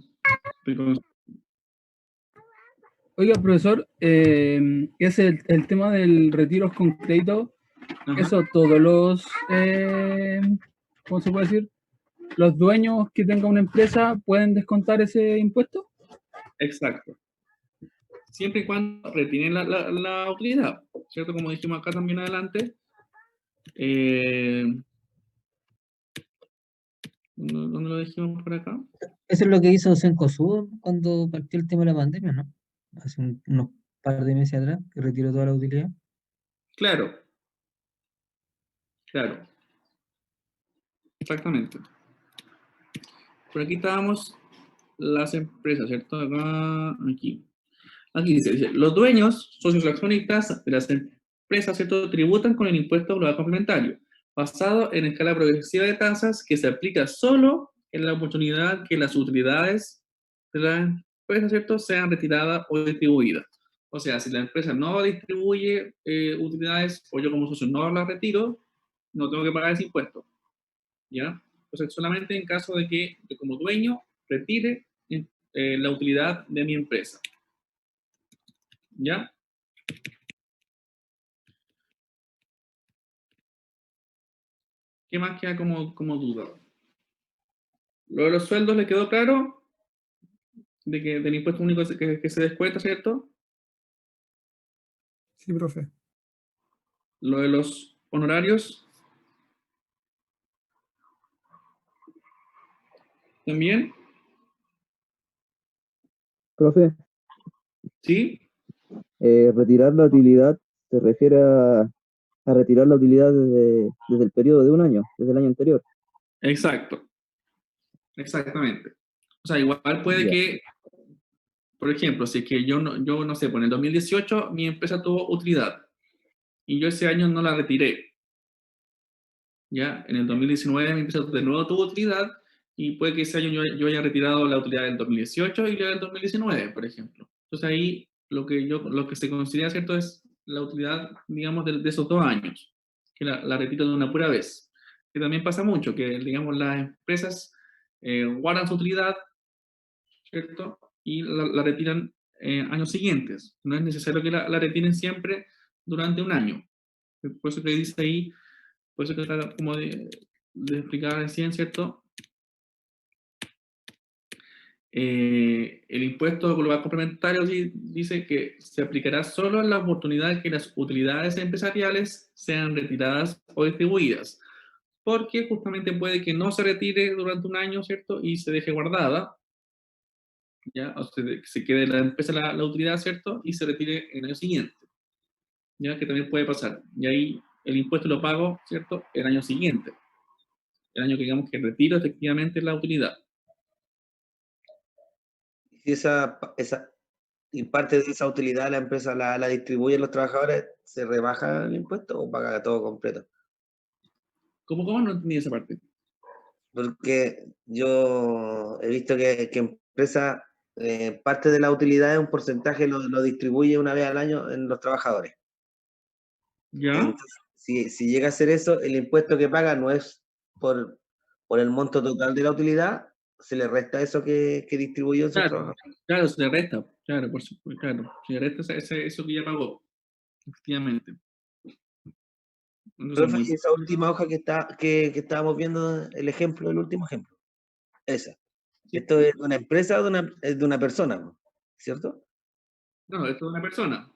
B: Oiga, profesor, es el tema del retiro con crédito.
A: Ajá.
B: Eso todos los, ¿cómo se puede decir? Los dueños que tengan una empresa pueden descontar ese impuesto.
A: Exacto. Siempre y cuando retienen la utilidad, ¿cierto? Como dijimos acá también adelante. ¿Dónde lo dijimos por acá?
F: Eso es lo que hizo Cencosud cuando partió el tema de la pandemia, ¿no? Hace unos par de meses atrás, que retiró toda la utilidad.
A: Claro. Claro. Exactamente. Por aquí estábamos las empresas, ¿cierto? Acá, aquí. Aquí dice, los dueños, socios o accionistas de las empresas, ¿cierto? Tributan con el impuesto global complementario, basado en escala progresiva de tasas que se aplica solo en la oportunidad que las utilidades de la empresa, ¿cierto?, sean retiradas o distribuidas. O sea, si la empresa no distribuye utilidades o yo como socio no las retiro, no tengo que pagar ese impuesto. ¿Ya? O sea, solamente en caso de que yo como dueño retire la utilidad de mi empresa. ¿Ya? ¿Qué más queda como duda? Lo de los sueldos le quedó claro, de que del impuesto único que se descuenta, ¿cierto?
B: Sí, profe.
A: Lo de los honorarios también,
H: Profe,
A: ¿sí?
H: retirar la utilidad se refiere a retirar la utilidad desde el periodo de un año, desde el año anterior.
A: Exacto. Exactamente. O sea, igual puede
H: Ya.
A: que, por ejemplo, si es que yo no sé, pues en el 2018 mi empresa tuvo utilidad y yo ese año no la retiré. ¿Ya? En el 2019 mi empresa de nuevo tuvo utilidad y puede que ese año yo haya retirado la utilidad del 2018 y la del 2019, por ejemplo. Entonces ahí lo que se considera, ¿cierto?, es la utilidad, digamos, de esos 2 años, que la retiro de una pura vez. Que también pasa mucho, que, digamos, las empresas guardan su utilidad, ¿cierto? Y la retiran años siguientes. No es necesario que la retiren siempre durante un año. Por eso que dice ahí, por eso que trata como de explicar recién, ¿cierto? El impuesto global complementario dice que se aplicará solo en la oportunidad que las utilidades empresariales sean retiradas o distribuidas, porque justamente puede que no se retire durante un año, ¿cierto? Y se deje guardada, ¿ya? O se quede la empresa la utilidad, ¿cierto? Y se retire en el año siguiente, ¿ya? Que también puede pasar. Y ahí el impuesto lo pago, ¿cierto? El año siguiente. el año que digamos que retiro efectivamente la utilidad.
C: Si y parte de esa utilidad la empresa la distribuye a los trabajadores, ¿se rebaja el impuesto o paga todo completo?
A: ¿Cómo no entendí esa parte?
C: Porque yo he visto que empresa, parte de la utilidad de un porcentaje lo distribuye una vez al año en los trabajadores.
A: ¿Ya?
C: Entonces, si llega a ser eso, el impuesto que paga no es por el monto total de la utilidad, se le resta eso que distribuyó en sus
A: Claro,
C: trabajadores.
A: claro, se le resta, claro, por supuesto, claro, se le resta eso que ya pagó, efectivamente. Entonces,
C: Profe, y esa última hoja que estábamos viendo, el ejemplo, el último ejemplo, esa.
A: Sí.
C: ¿Esto es de una empresa o es de una persona, ¿no? ¿Cierto?
A: No, esto es una persona.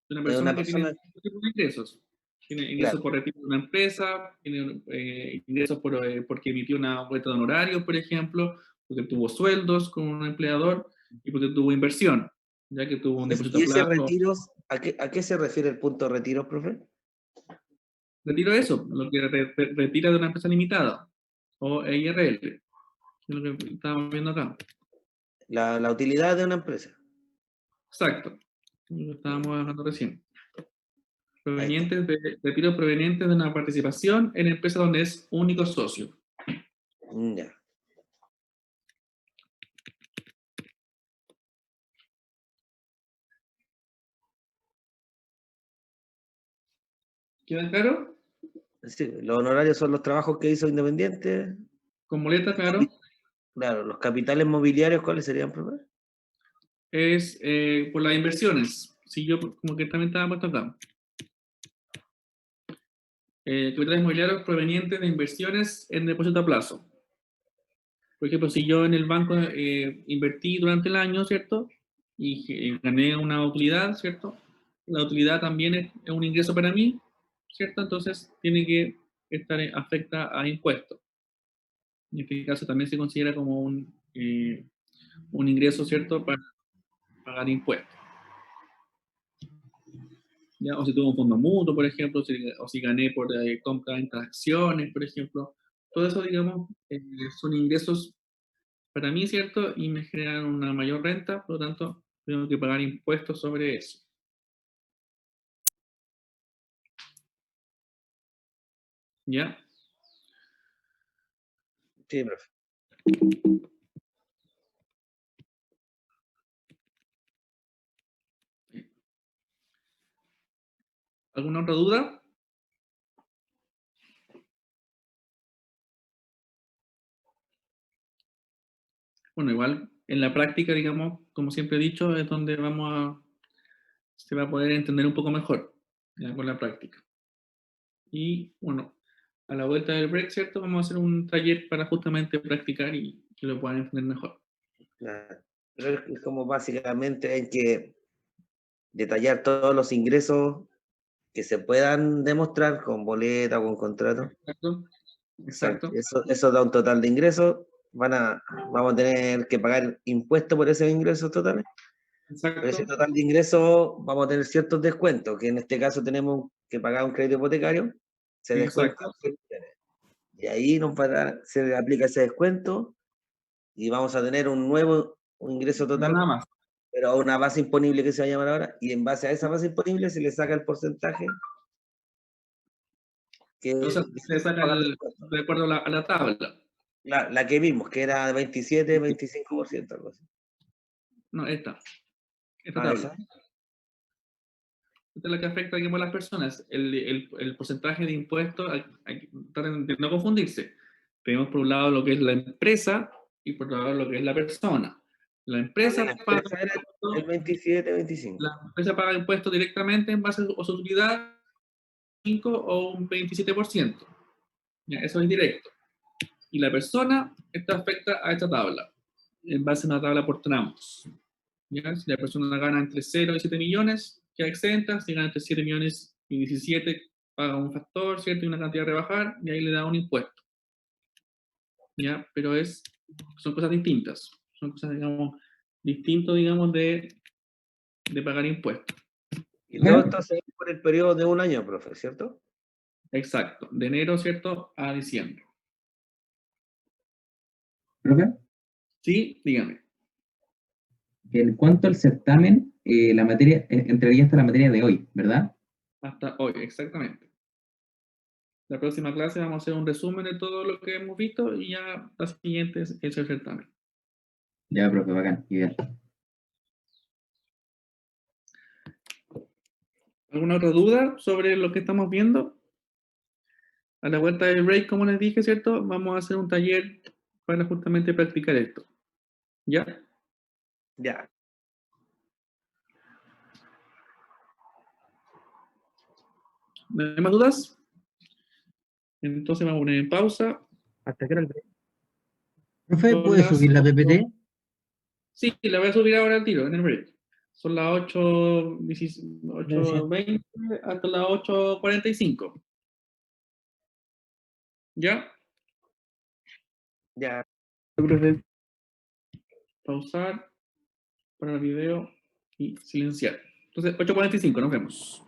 A: Es una
C: Es
A: persona
C: una
A: que tiene
C: persona,
A: todo tipo de ingresos. Tiene ingresos
C: claro.
A: por retiro de una empresa, tiene ingresos porque emitió una vuelta de honorarios, por ejemplo, porque tuvo sueldos como un empleador y porque tuvo inversión, ya que tuvo un depósito
C: ¿Y
A: a
C: ese
A: plazo.
C: retiros, a qué se refiere el punto retiro, profe?
A: Retiro eso, lo que retira de una empresa limitada, o EIRL, que es lo que estábamos viendo acá.
C: La utilidad de una empresa.
A: Exacto, lo estábamos hablando recién.
C: Ahí está.
A: Retiro provenientes de una participación en empresa donde es único socio.
C: Ya.
A: ¿Queda claro?
C: Sí, los honorarios son los trabajos que hizo Independiente.
A: Con boleta, claro,
C: Claro, los capitales mobiliarios, ¿cuáles serían, profe?
A: es por las inversiones. Si yo, como que también estaba puesto acá. Capitales mobiliarios provenientes de inversiones en depósito a plazo. Por ejemplo, si yo en el banco invertí durante el año, ¿cierto? Y gané una utilidad, ¿cierto? La utilidad también es un ingreso para mí, ¿cierto? Entonces tiene que estar afecta a impuestos. En este caso también se considera como un ingreso, ¿cierto? Para pagar impuestos. ¿Ya? O si tuve un fondo mutuo, por ejemplo, o si gané por compra de acciones, por ejemplo. Todo eso, digamos, son ingresos para mí, ¿cierto? Y me generan una mayor renta, por lo tanto, tengo que pagar impuestos sobre eso. ¿Ya?
C: Sí, profe.
A: ¿Alguna otra duda? Bueno, igual en la práctica, digamos, como siempre he dicho, es donde se va a poder entender un poco mejor, ya, con la práctica. Y bueno, a la vuelta del break, ¿cierto? Vamos a hacer un taller para justamente practicar y que lo puedan entender mejor.
C: Claro. Pero es como básicamente hay que detallar todos los ingresos que se puedan demostrar con boleta o con contrato.
A: ¿Exacto? Exacto.
C: Eso da un total de ingresos. Vamos a tener que pagar impuestos por esos ingresos totales. Por ese
A: Exacto.
C: total de ingresos vamos a tener ciertos descuentos, que en este caso tenemos que pagar un crédito hipotecario, se descuenta
A: Exacto.
C: y ahí se aplica ese descuento y vamos a tener un ingreso
A: Pero
C: total,
A: nada más.
C: pero a una base imponible que se va a llamar ahora, y en base a esa base imponible se le saca el porcentaje que
A: Entonces se saca
C: pagar de impuestos.
A: de acuerdo a la tabla.
C: La que vimos, que era 27, 25%, algo así.
A: No, esta
C: Ah,
A: tabla.
C: esa.
A: Esta es la que afecta, digamos, a las personas. El porcentaje de impuestos, hay que tratar de no confundirse. Tenemos por un lado lo que es la empresa y por otro lado lo que es la persona. La empresa
C: La
A: paga
C: empresa era el
A: impuestos,
C: 27, 25.
A: la empresa paga impuestos directamente en base a su utilidad, 5 o un 27%. Ya, eso es directo. Y la persona, esta afecta a esta tabla, en base a una tabla por tramos. ¿Ya? Si la persona gana entre 0 y 7 millones, queda exenta. Si gana entre 7 millones y 17, paga un factor, ¿cierto? Y una cantidad a rebajar, y ahí le da un impuesto. ¿Ya? Pero son cosas distintas. Son cosas, digamos, distintas, digamos, de pagar impuestos.
C: Y todo esto se ve por el periodo de un año, profe, ¿cierto?
A: Exacto. De enero, ¿cierto? A diciembre.
G: Profe,
A: Sí, dígame.
G: en cuanto al certamen, la materia, entraría hasta la materia de hoy, ¿verdad?
A: Hasta hoy, exactamente. La próxima clase vamos a hacer un resumen de todo lo que hemos visto y ya la siguiente es el certamen.
G: Ya, profe, bacán, ideal.
A: ¿Alguna otra duda sobre lo que estamos viendo? A la vuelta del break, como les dije, ¿cierto? Vamos a hacer un taller para justamente practicar esto. ¿Ya?
C: Ya.
A: ¿No hay más dudas? Entonces vamos a poner en pausa.
D: ¿Hasta qué era el break?
F: Profe,
A: Son
F: ¿puede
A: las
F: subir la
A: 8.
F: PPT?
A: Sí, la voy a subir ahora al tiro, en el break. Son las 8:20 hasta las 8:45. ¿Ya?
C: Ya.
D: Profe.
A: Pausar para el video y silenciar. Entonces, 8:45, nos vemos.